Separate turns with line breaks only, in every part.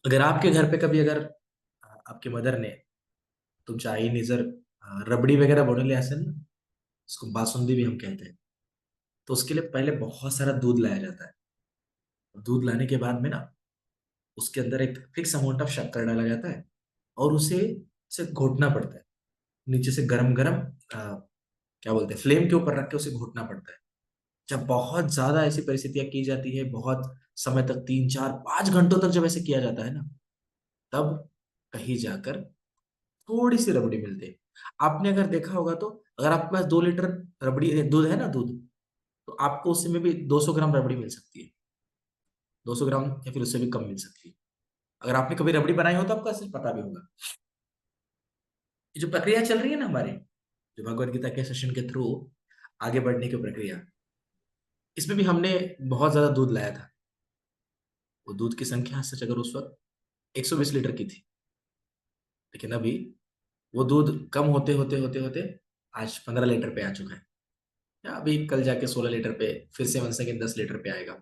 अगर आपके घर पे कभी अगर आपकी मदर ने तुमच्या आईने जर रबड़ी वगैरह बनवली असेल ना, उसको बासुंदी भी हम कहते हैं, तो उसके लिए पहले बहुत सारा दूध लाया जाता है। दूध लाने के बाद में ना उसके अंदर एक फिक्स अमाउंट ऑफ शक्कर डाला जाता है और उसे घोटना पड़ता है। नीचे से गरम गरम क्या बोलते हैं, फ्लेम के ऊपर रख के उसे घोटना पड़ता है। जब बहुत ज्यादा ऐसी परिस्थितियां की जाती है, बहुत समय तक 3 4 5 घंटों तक जब ऐसे किया जाता है ना, तब कहीं जाकर थोड़ी सी रबड़ी मिलती है। आपने अगर देखा होगा तो अगर आपके पास 2 लीटर रबड़ी दूध है ना, दूध, तो आपको उसमें भी 200 ग्राम रबड़ी मिल सकती है। 200 ग्राम या फिर उससे भी कम मिल सकती है। अगर आपने कभी रबड़ी बनाई हो तो आपको ऐसे पता भी होगा। ये जो प्रक्रिया चल रही है ना हमारी, जो भगवत गीता के सेशन के थ्रू आगे बढ़ने की प्रक्रिया, इसमें भी हमने बहुत ज्यादा दूध लाया था। वो दूध की संख्या सच अगर उस वक्त 120 लीटर की थी, लेकिन अभी वो दूध कम होते होते होते होते आज 15 लीटर पे आ चुका है। या अभी कल जाके 16 लीटर पे फिर से 1 सेकेंड 10 लीटर पे आएगा।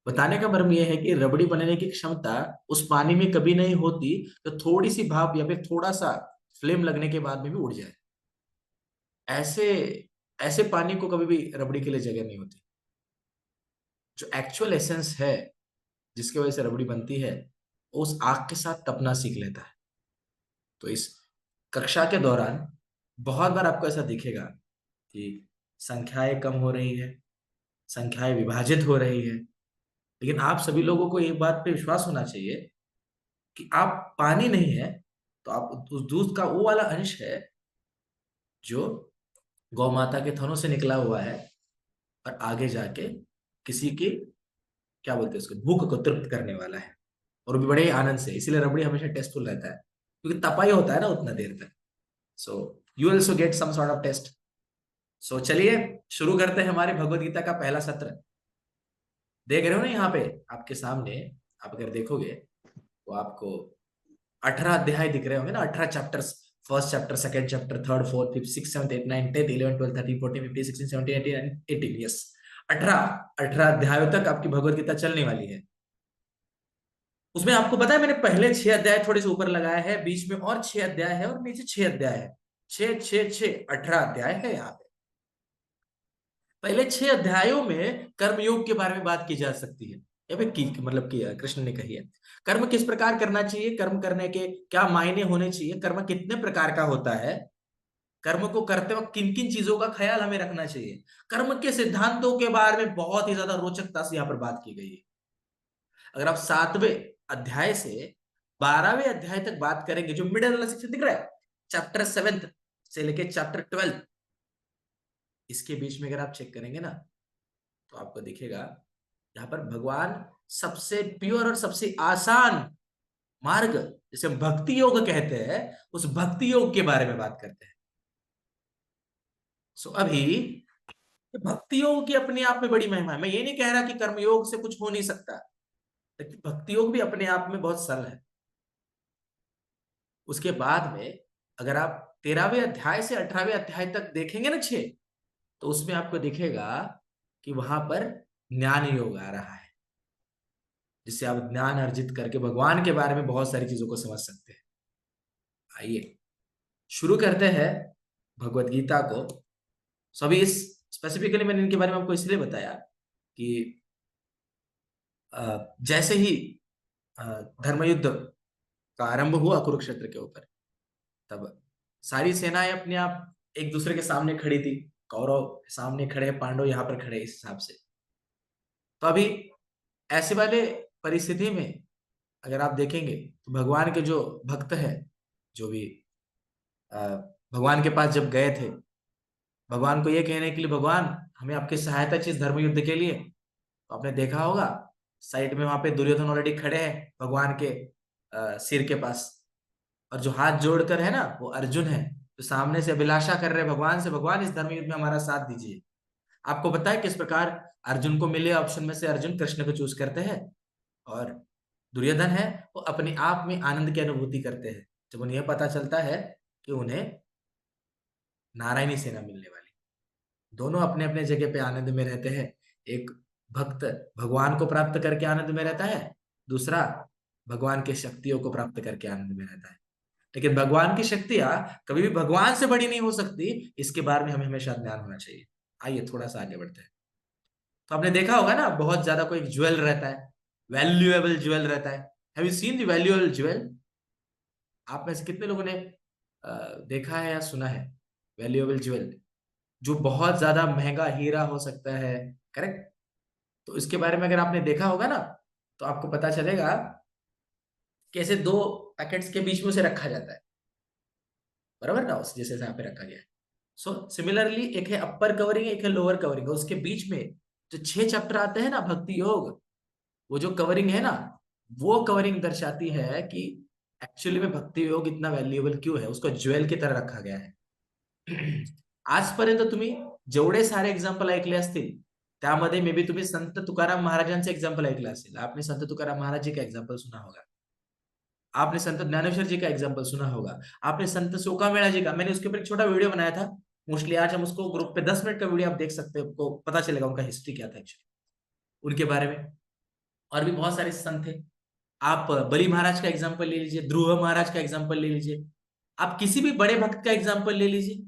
बताने का मर्म यह है कि रबड़ी बनाने की क्षमता उस पानी में कभी नहीं होती तो थोड़ी सी भाप या फिर थोड़ा सा फ्लेम लगने के बाद में भी उड़ जाए। ऐसे ऐसे पानी को कभी भी रबड़ी के लिए जगह नहीं होती। जो एक्चुअल एसेंस है जिसकी वजह से रबड़ी बनती है, वो उस आग के साथ तपना सीख लेता है। तो इस कक्षा के दौरान बहुत बार आपको ऐसा दिखेगा कि संख्याएं कम हो रही है, संख्याएं विभाजित हो रही है, लेकिन आप सभी लोगों को एक बात पे विश्वास होना चाहिए कि आप पानी नहीं है, तो आप उस दूध का वो वाला अंश है जो गौ माता के थनों से निकला हुआ है और आगे जाके किसी की, क्या बोलते हैं उसको, भूख को तृप्त करने वाला है। और वो भी बड़े ही आनंद से। इसीलिए रबड़ी हमेशा टेस्टफुल रहता है, क्योंकि तपाई होता है ना उतना देर तक। So you also get some sort of test. So चलिए शुरू करते हैं हमारे भगवत गीता का पहला सत्र। देख रहे हो ना यहाँ पे आपके सामने, आप अगर देखोगे तो आपको 18 अध्याय दिख रहे होंगे ना, 18 chapters. First chapter, second chapter, third, fourth, fifth, six, seventh, eight, nine, tenth, 11, 12, 13, 14, 15, 16, 17, 18, 18, yes. 18 अध्यायों तक आपकी भगवत गीता चलने वाली है। उसमें आपको पता है मैंने पहले 6 अध्याय थोड़े से ऊपर लगाए हैं, बीच में और 6 अध्याय है और नीचे 6 अध्याय है। 6 6 6 18 अध्याय है यहाँ पे। पहले 6 अध्यायों में कर्मयोग के बारे में बात की जा सकती है, या फिर की मतलब की कृष्ण ने कही है। कर्म किस प्रकार करना चाहिए, कर्म करने के क्या मायने होने चाहिए, कर्म कितने प्रकार का होता है, कर्म को करते वक्त किन किन चीजों का ख्याल हमें रखना चाहिए, कर्म के सिद्धांतों के बारे में बहुत ही ज्यादा रोचकता से यहाँ पर बात की गई है। अगर आप 7वें अध्याय से 12वें अध्याय तक बात करेंगे, जो मिडिल वाला सेक्शन दिख रहा है, चैप्टर 7 से लेके चैप्टर 12, इसके बीच में अगर आप चेक करेंगे ना, तो आपको दिखेगा यहाँ पर भगवान सबसे प्योर और सबसे आसान मार्ग, जिसे हम भक्ति योग कहते हैं, उस भक्ति योग के बारे में बात करते हैं। सो अभी भक्ति योग की अपने आप में बड़ी महिमा है। मैं ये नहीं कह रहा कि कर्मयोग से कुछ हो नहीं सकता, लेकिन भक्ति योग भी अपने आप में बहुत सरल है। उसके बाद में अगर आप 13वें अध्याय से 18वें अध्याय तक देखेंगे ना, 6, तो उसमें आपको दिखेगा कि वहां पर ज्ञान योग आ रहा है, जिससे आप ज्ञान अर्जित करके भगवान के बारे में बहुत सारी चीजों को समझ सकते हैं। आइए शुरू करते हैं भगवत गीता को। सभी इस स्पेसिफिकली मैंने इनके बारे में आपको इसलिए बताया कि जैसे ही अ, धर्मयुद्ध का आरंभ हुआ कुरुक्षेत्र के ऊपर, तब सारी सेनाएं अपने आप एक दूसरे के सामने खड़ी थी। कौरव सामने खड़े, पांडव यहाँ पर खड़े, इस हिसाब से। तो अभी ऐसे वाले परिस्थिति में अगर आप देखेंगे तो भगवान के जो भक्त है, जो भी अ, भगवान के पास जब गए थे, भगवान को ये कहने के लिए, भगवान हमें आपकी सहायता चाहिए इस धर्म युद्ध के लिए, तो आपने देखा होगा साइड में वहां पे दुर्योधन ऑलरेडी खड़े हैं भगवान के सिर के पास। और जो हाथ जोड़कर है ना, वो अर्जुन है, तो सामने से अभिलाषा कर रहे हैं भगवान से, भगवान इस धर्म युद्ध में हमारा साथ दीजिए। आपको पता है किस प्रकार अर्जुन को मिले ऑप्शन में से अर्जुन कृष्ण को चूज करते हैं, और दुर्योधन है वो अपने आप में आनंद की अनुभूति करते हैं जब उन्हें पता चलता है कि उन्हें नारायणी सेना मिलने वाली। दोनों अपने अपने जगह पे आनंद में रहते हैं। एक भक्त भगवान को प्राप्त करके आनंद में रहता है, दूसरा भगवान की शक्तियों को प्राप्त करके आनंद में रहता है। लेकिन भगवान की शक्तियां कभी भी भगवान से बड़ी नहीं हो सकती, इसके बारे में हमें हमेशा ज्ञान होना चाहिए। आइए थोड़ा सा आगे बढ़ते हैं। तो आपने देखा होगा ना, बहुत ज्यादा कोई ज्वेल रहता है, वैल्यूएबल ज्वेल रहता है। Have you seen the valuable jewel? आप में से कितने लोगों ने देखा है या सुना है वैल्यूएबल ज्वेल, जो बहुत ज्यादा महंगा हीरा हो सकता है? करेक्ट। तो इसके बारे में अगर आपने देखा होगा ना, तो आपको पता चलेगा कैसे दो पैकेट्स के बीच में उसे रखा जाता है, बराबर ना, उस जैसे यहाँ पे रखा गया है। सो सिमिलरली एक है अपर कवरिंग, एक है लोअर कवरिंग, उसके बीच में जो 6 चैप्टर आते हैं ना भक्ति योग, वो जो कवरिंग है ना, वो कवरिंग दर्शाती है कि एक्चुअली में भक्ति योग इतना वैल्युएबल क्यों है, उसको ज्वेल की तरह रखा गया है। आजपर्यंत तुम्ही जेवढे सारे एक्झाम्पल ऐकले असतील, त्यामध्ये मे बी तुम्ही संत तुकाराम महाराजांचे एक्झाम्पल ऐकलं असेल। आपने संत तुकाराम महाराज जी का एग्जाम्पल सुना होगा, आपने संत ज्ञानेश्वर जी का एग्जाम्पल सुना होगा, आपने संत सोकामेड़ा जी का, मैंने उसके ऊपर एक छोटा वीडियो बनाया था। मोस्टली आज हम उसको ग्रुप पे 10 मिनट का वीडियो आप देख सकते हो, आपको पता चलेगा उनका हिस्ट्री क्या था एक्चुअली, उनके बारे में। और भी बहुत सारे संत थे। आप बली महाराज का एग्जाम्पल ले लीजिए, ध्रुव महाराज का एग्जाम्पल ले लीजिए, आप किसी भी बड़े भक्त का एग्जाम्पल ले लीजिए।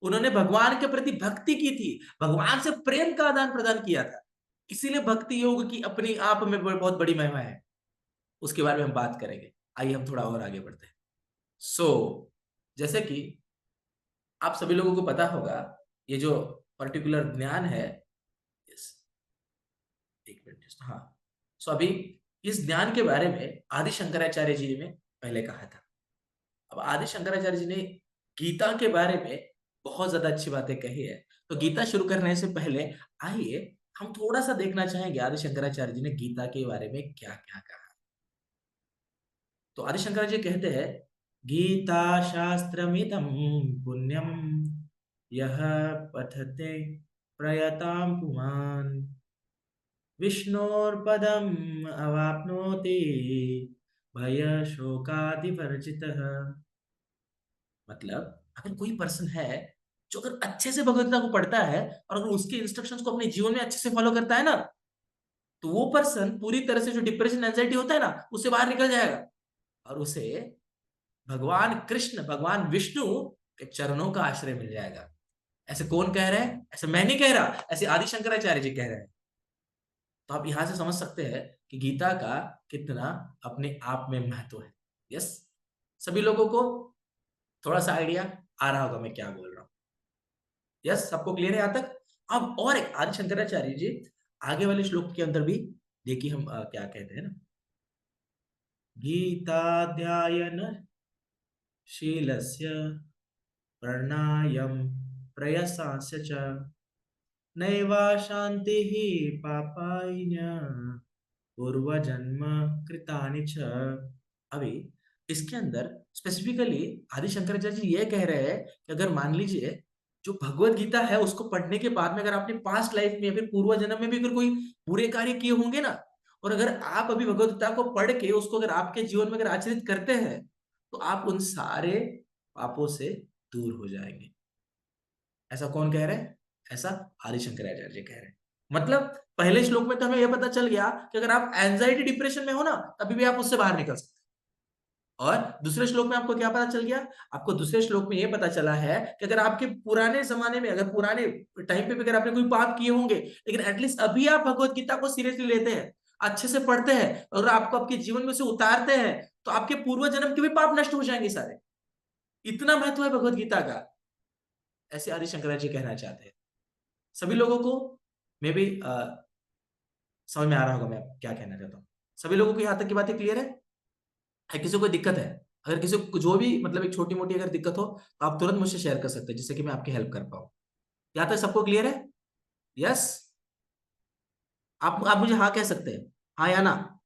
उन्होंने भगवान के प्रति भक्ति की थी, भगवान से प्रेम का आदान प्रदान किया था। इसीलिए भक्ति योग की अपनी आप में बहुत बड़ी महिमा है। उसके बारे में हम बात करेंगे। आइए हम थोड़ा और आगे बढ़ते हैं। सो जैसे कि आप सभी लोगों को पता होगा, ये जो पर्टिकुलर ज्ञान है, yes, एक मिनट, हाँ। सो अभी इस ज्ञान के बारे में आदि शंकराचार्य जी ने पहले कहा था। अब आदि शंकराचार्य जी ने गीता के बारे में बहुत ज्यादा अच्छी बातें कही है। तो गीता शुरू करने से पहले आइए हम थोड़ा सा देखना चाहेंगे आदि शंकराचार्य जी ने गीता के बारे में क्या क्या कहा। तो आदि शंकराचार्य जी कहते हैं, गीता शास्त्रमिदं पुण्यम यह पठते प्रयताम पुमान् विष्णोर्पदम् अवाप्नोति भय शोकादिवर्जितः। मतलब अगर कोई पर्सन है जो अगर अच्छे से भगवत गीता को पढ़ता है और अगर उसके इंस्ट्रक्शंस को अपने जीवन में अच्छे से फॉलो करता है ना, तो वो पर्सन पूरी तरह से जो डिप्रेशन एंजाइटी होता है ना, उससे बाहर निकल जाएगा और उसे भगवान कृष्ण, भगवान विष्णु के चरणों का आश्रय मिल जाएगा। ऐसे कौन कह रहे हैं? ऐसे मैं नहीं कह रहा, ऐसे आदि शंकराचार्य जी कह रहे हैं। तो आप यहां से समझ सकते हैं कि गीता का कितना अपने आप में महत्व है। यस, सभी लोगों को थोड़ा सा आइडिया आ रहा होगा मैं क्या बोल रहा हूँ। यस, सबको क्लियर है यहां तक? अब और एक आदि शंकराचार्य जी आगे वाले श्लोक के अंदर भी देखिए हम क्या कहते हैं ना, गीताध्यायन शीलस्य प्रणायम प्रयसास्य च नैवा शांति पापायिन पूर्वजन्म कृतानि च। अभी इसके अंदर स्पेसिफिकली आदि शंकराचार्य जी ये कह रहे हैं कि अगर मान लीजिए जो भगवत गीता है उसको पढ़ने के बाद में अगर आपने पास्ट लाइफ में या फिर पूर्व जन्म में भी अगर कोई बुरे कार्य किए होंगे ना, और अगर आप अभी भगवत गीता को पढ़ के उसको अगर आपके जीवन में अगर आचरित करते हैं, तो आप उन सारे पापों से दूर हो जाएंगे। ऐसा कौन कह रहे हैं? ऐसा आदि शंकराचार्य कह रहे हैं। मतलब पहले श्लोक में तो हमें यह पता चल गया कि अगर आप एंजाइटी डिप्रेशन में हो ना, तभी भी आप उससे बाहर निकल सकते हैं। और दूसरे श्लोक में आपको क्या पता चल गया? आपको दूसरे श्लोक में यह पता चला है कि अगर आपके पुराने जमाने में, अगर पुराने टाइम पे भी अगर आपने कोई पाप किए होंगे, लेकिन एटलीस्ट अभी आप भगवत गीता को सीरियसली लेते हैं, अच्छे से पढ़ते हैं, और आपको आपके जीवन में से उतारते हैं, तो आपके पूर्व जन्म के भी पाप नष्ट हो जाएंगे सारे। इतना महत्व है भगवत गीता का, ऐसे आदि शंकराचार्य जी कहना चाहते हैं। सभी लोगों को मे बी समझ में आ रहा होगा मैं क्या कहना चाहता हूँ। सभी लोगों को यहाँ तक की बातें क्लियर है? किसी को कोई दिक्कत है? अगर किसी को जो भी मतलब एक छोटी मोटी अगर दिक्कत हो, तो आप तुरंत मुझसे शेयर कर सकते हैं, जिससे कि मैं आपकी हेल्प कर पाऊँ। यहाँ तक सबको क्लियर है? यस, आप मुझे हाँ कह सकते हैं, हाँ या ना।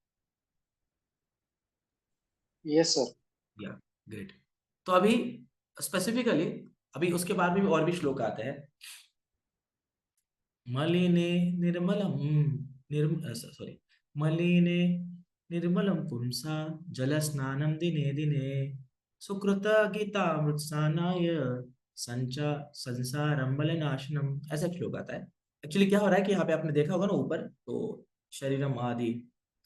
Yes sir.
या ग्रेट। तो अभी स्पेसिफिकली अभी उसके बाद में भी और भी श्लोक आते हैं। मलिने निर्मलम सॉरी, मलिने निर्मलम पुंसा जल स्नानम दिने दिने सुकृत गीता मृत्सानाय संचा संसारम मलिनाशनम, ऐसा एक श्लोक आता है। एक्चुअली क्या हो रहा है कि यहाँ पे आपने देखा होगा ना ऊपर, तो शरीरम आदि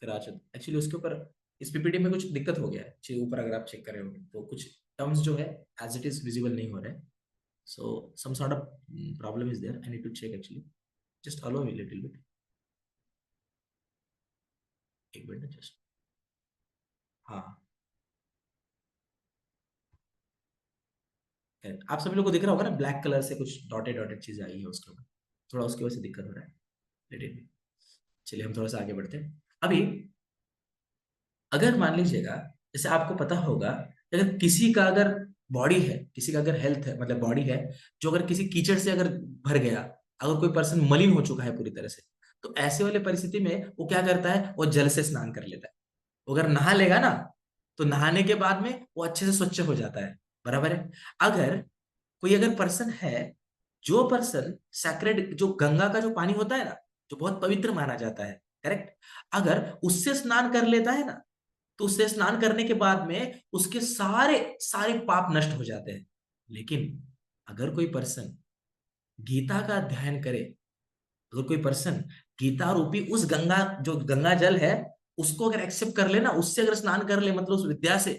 कराचत, एक्चुअली उसके ऊपर इस पीपीटी में कुछ दिक्कत हो गया है, ऊपर अगर आप चेक कर रहे हो तो कुछ टर्म्स जो है एज इट इज विजिबल नहीं हो रहे, so some sort of problem is there, I need to check actually, just allow me little bit, एक मिनट जस्ट। हाँ, आप सभी लोग को दिख रहा होगा ना, ब्लैक कलर से कुछ डॉटेड डॉटेड चीजें आई है उसके ऊपर, थोड़ा उसकी वजह से दिक्कत हो रहा है लिटिल बिट। चलिए हम थोड़ा सा आगे बढ़ते हैं। अभी अगर मान लीजिएगा, जैसे आपको पता होगा कि अगर किसी का अगर बॉडी है, किसी का अगर हेल्थ है, मतलब बॉडी है, जो अगर किसी कीचड़ से अगर भर गया, अगर कोई पर्सन मलिन हो चुका है पूरी तरह से, तो ऐसे वाले परिस्थिति में वो क्या करता है, वो जल से स्नान कर लेता है। वो अगर नहा लेगा ना, तो नहाने के बाद में वो अच्छे से स्वच्छ हो जाता है, बराबर है। अगर कोई अगर पर्सन है, जो पर्सन सैक्रेड, जो गंगा का जो पानी होता है ना, जो बहुत पवित्र माना जाता है, करेक्ट, अगर उससे स्नान कर लेता है ना, तो उससे स्नान करने के बाद में उसके सारे सारे पाप नष्ट हो जाते हैं। लेकिन अगर कोई पर्सन गीता का अध्ययन करे, अगर कोई पर्सन गीता रूपी उस गंगा, जो गंगा जल है, उसको अगर एक्सेप्ट कर ले ना, उससे अगर स्नान कर ले, मतलब उस विद्या से,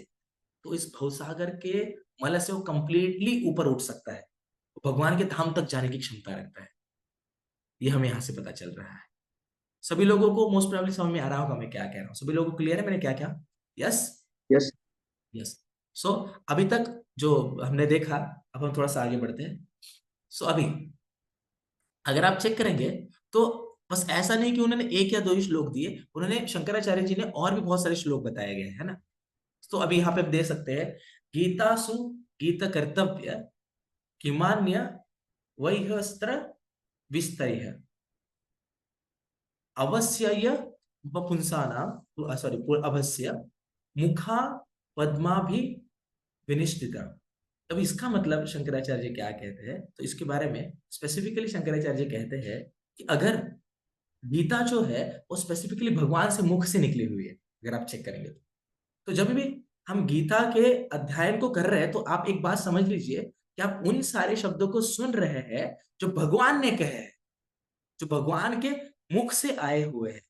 तो इस भवसागर के मल से वो कंप्लीटली ऊपर उठ सकता है, भगवान के धाम तक जाने की क्षमता रखता है। ये हमें यहाँ से पता चल रहा है। सभी लोगों को मोस्ट प्रोबेबली समझ में आ रहा होगा मैं क्या कह रहा हूँ, सभी लोगों को क्लियर है मैंने क्या क्या? यस।
यस।
यस। सो अभी तक जो हमने देखा, अब हम थोड़ा सा आगे बढ़ते हैं। सो अभी अगर आप चेक करेंगे, तो बस ऐसा नहीं कि उन्होंने एक या दो ही श्लोक दिए, उन्होंने शंकराचार्य जी ने और भी बहुत सारे श्लोक बताए गए है ना। तो अभी यहाँ पे आप देख सकते हैं, गीतासु गीत कर्तव्य किमान्य वैहस्त्र विस्तरिह अवश्य वपुंसानां, सॉरी, अवश्य मुखा पद्माभि विनिष्ठिता। अब इसका मतलब शंकराचार्य जी क्या कहते हैं, तो इसके बारे में स्पेसिफिकली शंकराचार्य जी कहते हैं कि अगर गीता जो है वो स्पेसिफिकली भगवान से मुख से निकली हुई है, अगर आप चेक करेंगे तो जब भी हम गीता के अध्ययन को कर रहे हैं, तो आप एक बात समझ लीजिए कि आप उन सारे शब्दों को सुन रहे हैं जो भगवान ने कहे हैं, जो भगवान के मुख से आए हुए हैं।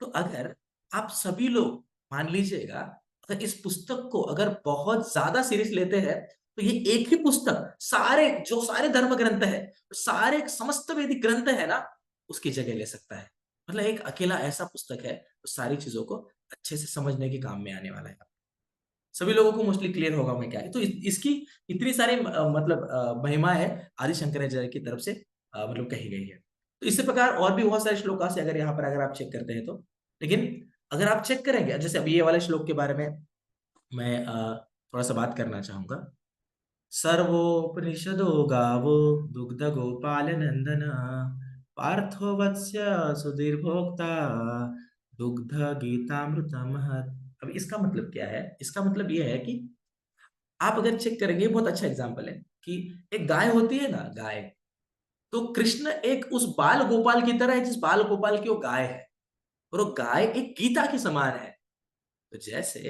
तो अगर आप सभी लोग मान लीजिएगा, अगर इस पुस्तक को अगर बहुत ज्यादा सीरियस लेते हैं, तो ये एक ही पुस्तक सारे जो सारे धर्म ग्रंथ है, सारे समस्त वैदिक ग्रंथ है ना, उसकी जगह ले सकता है। मतलब एक अकेला ऐसा पुस्तक है जो सारी चीजों को अच्छे से समझने के काम में आने वाला है। सभी लोगों को मोस्टली क्लियर होगा मैं क्या है, तो इसकी इतनी सारी मतलब महिमा है आदि शंकराचार्य की तरफ से, मतलब कही गई है। तो इसी प्रकार और भी बहुत सारे श्लोका से अगर यहाँ पर अगर आप चेक करते हैं तो, लेकिन अगर आप चेक करेंगे, जैसे अभी ये वाले श्लोक के बारे में मैं थोड़ा सा बात करना चाहूंगा। सर्वोपनिषदो गावो दुग्ध गोपाल नंदन पार्थो वत्स्य सुधीर भोक्ता दुग्ध गीतामृतम। अब इसका मतलब क्या है? इसका मतलब ये है कि आप अगर चेक करेंगे, बहुत अच्छा एग्जांपल है कि एक गाय होती है ना, गाय, तो कृष्ण एक उस बाल गोपाल की तरह है, जिस बाल गोपाल की वो गाय है, और वो गाय एक गीता के समान है। तो जैसे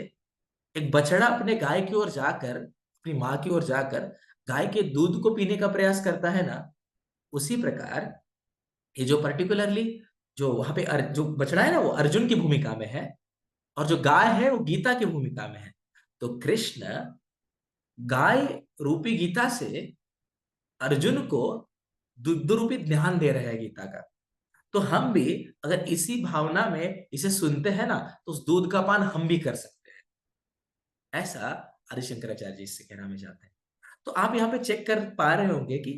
एक बछड़ा अपने गाय की ओर जाकर, अपनी माँ की ओर जाकर गाय के दूध को पीने का प्रयास करता है ना, उसी प्रकार ये जो पर्टिकुलरली जो वहां पे जो बछड़ा है ना, वो अर्जुन की भूमिका में है, और जो गाय है वो गीता की भूमिका में है। तो कृष्ण गाय रूपी गीता से अर्जुन को दुग्ध रूपी ध्यान दे रहे हैं गीता का। तो हम भी अगर इसी भावना में इसे सुनते हैं ना, तो उस दूध का पान हम भी कर सकते हैं। ऐसा आदि शंकराचार्य जी इससे कहना में चाहते हैं। तो आप यहाँ पे चेक कर पा रहे होंगे कि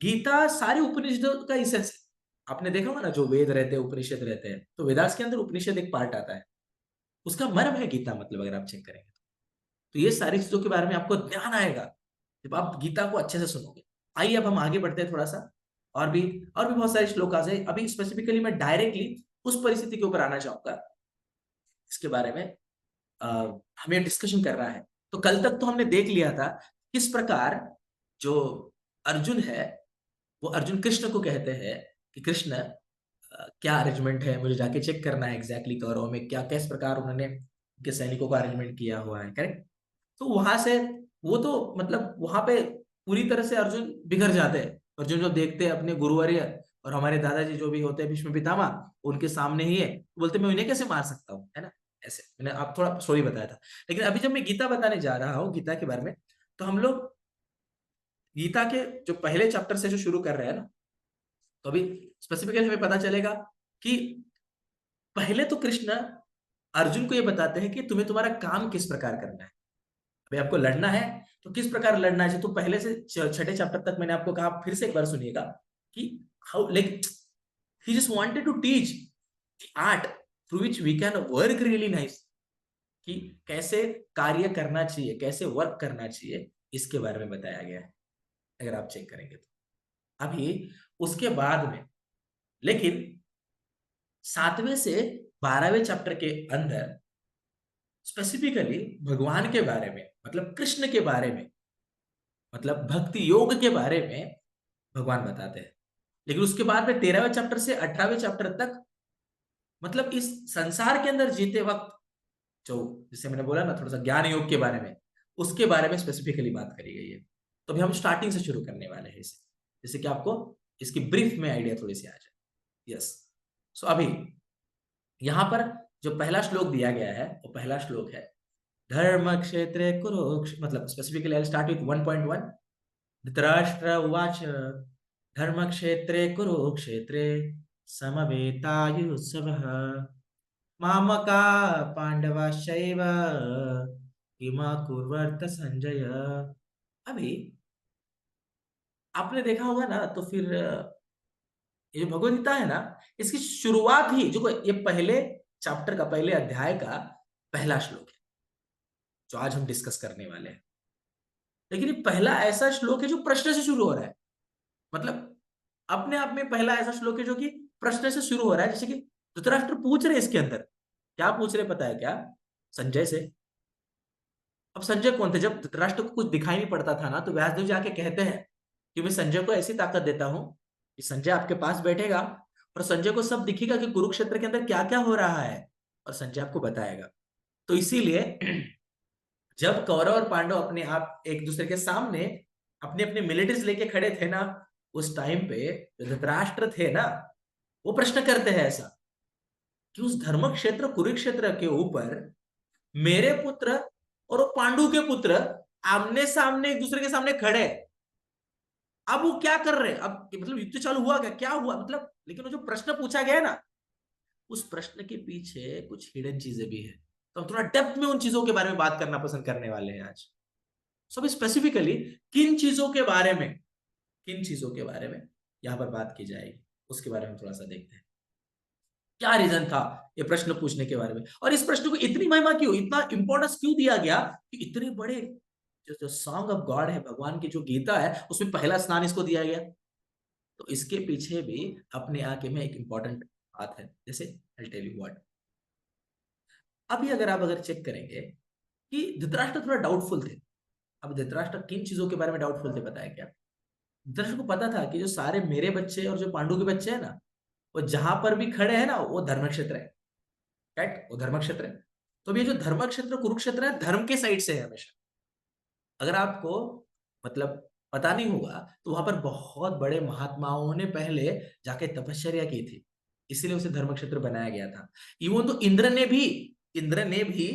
गीता सारी उपनिषदों का इसेंस है। आपने देखा होगा ना, जो वेद रहते हैं, उपनिषद रहते हैं, तो वेदास के अंदर उपनिषद एक पार्ट आता है, उसका मर्म है गीता, मतलब अगर आप चेक करेंगे तो ये सारी चीजों के बारे में आपको ध्यान आएगा जब आप गीता को अच्छे से सुनोगे। आइए अब हम आगे बढ़ते हैं थोड़ा सा, और भी बहुत सारे श्लोक है। अभी स्पेसिफिकली मैं डायरेक्टली उस परिस्थिति के ऊपर आना चाहूंगा, इसके बारे में अ, हमें डिस्कशन करना है। तो कल तक तो हमने देख लिया था किस प्रकार जो अर्जुन है, वो अर्जुन कृष्ण को कहते हैं कि कृष्ण, क्या अरेंजमेंट है, मुझे जाके चेक करना है एग्जैक्टली कौरवों में क्या किस प्रकार उन्होंने के सैनिकों का अरेंजमेंट किया हुआ है, करेक्ट। तो वहां से वो तो मतलब वहां पे पूरी तरह से अर्जुन बिखर जाते हैं। अर्जुन जो देखते हैं अपने गुरुवर्य और हमारे दादाजी जो भी होते हैं भीष्म पितामह, उनके सामने ही है, बोलते मैं उन्हें कैसे मार सकता हूँ, है ना। ऐसे मैंने आप थोड़ा स्टोरी बताया था। लेकिन अभी जब मैं गीता बताने जा रहा हूँ, गीता के बारे में, तो हम लोग गीता के जो पहले चैप्टर से जो शुरू कर रहे हैं ना, तो अभी स्पेसिफिकली हमें पता चलेगा कि पहले तो कृष्ण अर्जुन को ये बताते हैं कि तुम्हें तुम्हारा काम किस प्रकार करना है। अभी आपको लड़ना है तो किस प्रकार लड़ना है, तो पहले से छठे चैप्टर तक मैंने आपको कहा, फिर से एक बार सुनिएगा कि how like he just wanted to teach the art through which we can work really nice, कि कैसे कार्य करना चाहिए, कैसे वर्क करना चाहिए, इसके बारे में बताया गया है अगर आप चेक करेंगे तो। अभी उसके बाद में, लेकिन 7वें से 12वें चैप्टर के अंदर स्पेसिफिकली भगवान के बारे में, मतलब कृष्ण के बारे में, मतलब भक्ति योग के बारे में भगवान बताते हैं। लेकिन उसके बाद में 13वें चैप्टर से 18वें चैप्टर तक, मतलब इस संसार के अंदर जीते वक्त, जो जिसे मैंने बोला ना थोड़ा सा ज्ञान योग के बारे में, उसके बारे में स्पेसिफिकली बात करी गई है। तो अभी हम स्टार्टिंग से शुरू करने वाले हैं इसे, जैसे कि आपको इसकी ब्रीफ में आइडिया थोड़ी सी आ जाए। यस, सो अभी यहां पर जो पहला श्लोक दिया गया है, वो पहला श्लोक है धर्म क्षेत्रे कुरुक्षेत्र, मतलब specifically I start with 1.1। Dhritarashtra उवाच धर्मक्षेत्रे कुरुक्षेत्रे समवेतायुत्सवः मामका पांडवाश्चैव किमा कुर्वर्त संजय। अभी आपने देखा होगा ना, तो फिर ये जो भगवद गीता है ना, इसकी शुरुआत ही जो ये पहले चैप्टर का, पहले अध्याय का पहला श्लोक है जो आज हम डिस्कस करने वाले हैं। लेकिन ये पहला ऐसा श्लोक है जो प्रश्न से शुरू हो रहा है, मतलब अपने आप में पहला ऐसा श्लोक है जो कि प्रश्न से शुरू हो रहा है। जैसे कि धृतराष्ट्र पूछ रहे इसके अंदर, क्या पूछ रहे पता है क्या? संजय से। अब संजय कौन थे? जब धृतराष्ट्र को कुछ दिखाई नहीं पड़ता था ना, तो व्यासदेव जाके कहते हैं कि मैं संजय को ऐसी ताकत देता हूं कि संजय आपके पास बैठेगा और संजय को सब दिखेगा कि कुरुक्षेत्र के अंदर क्या क्या हो रहा है, और संजय आपको बताएगा। तो इसीलिए जब कौरव और पांडव अपने आप एक दूसरे के सामने अपने अपने मिलिट्रीज लेके खड़े थे ना, उस टाइम पे जो धृतराष्ट्र थे ना, वो प्रश्न करते हैं ऐसा कि उस धर्म क्षेत्र कुरुक्षेत्र के ऊपर मेरे पुत्र और वो पांडु के पुत्र आमने सामने एक दूसरे के सामने खड़े, अब वो क्या कर रहे हैं? अब मतलब युद्ध चालू हुआ क्या, क्या हुआ मतलब? लेकिन वो जो प्रश्न पूछा गया ना, उस प्रश्न के पीछे कुछ हिडन चीजें भी है। तो हम थोड़ा डेप्थ में उन चीजों के बारे में बात करना पसंद करने वाले हैं आज। सो स्पेसिफिकली किन चीजों के बारे में, किन चीजों के बारे में यहां पर बात की जाएगी, उसके बारे में थोड़ा सा देखते हैं। क्या रीजन था ये प्रश्न पूछने के बारे में, और इस प्रश्न को इतनी महिमा क्यों, इतना इंपॉर्टेंस क्यों दिया गया कि इतने बड़े जो सॉन्ग ऑफ गॉड है, भगवान की जो गीता है, उसमें पहला स्नान इसको दिया गया। तो इसके पीछे भी अपने आके में एक इंपॉर्टेंट बात है, जैसे आई टेल यू व्हाट। अभी अगर आप चेक करेंगे कि धृतराष्ट्र थोड़ा डाउटफुल थे। अब धृतराष्ट्र किन चीजों के बारे में डाउटफुल थे पता है क्या? धृतराष्ट्र को पता था कि जो सारे मेरे बच्चे और जो पांडु के बच्चे हैं ना, वो जहां पर भी खड़े हैं ना, वो धर्म क्षेत्र है, राइट? वो धर्म क्षेत्र है। तो ये जो धर्म क्षेत्र कुरुक्षेत्र है, धर्म के साइड से है हमेशा। अगर आपको मतलब पता नहीं होगा, तो वहां पर बहुत बड़े महात्माओं ने पहले जाके तपस्या की थी, इसीलिए उसे धर्म क्षेत्र बनाया गया था। इवन तो इंद्र ने भी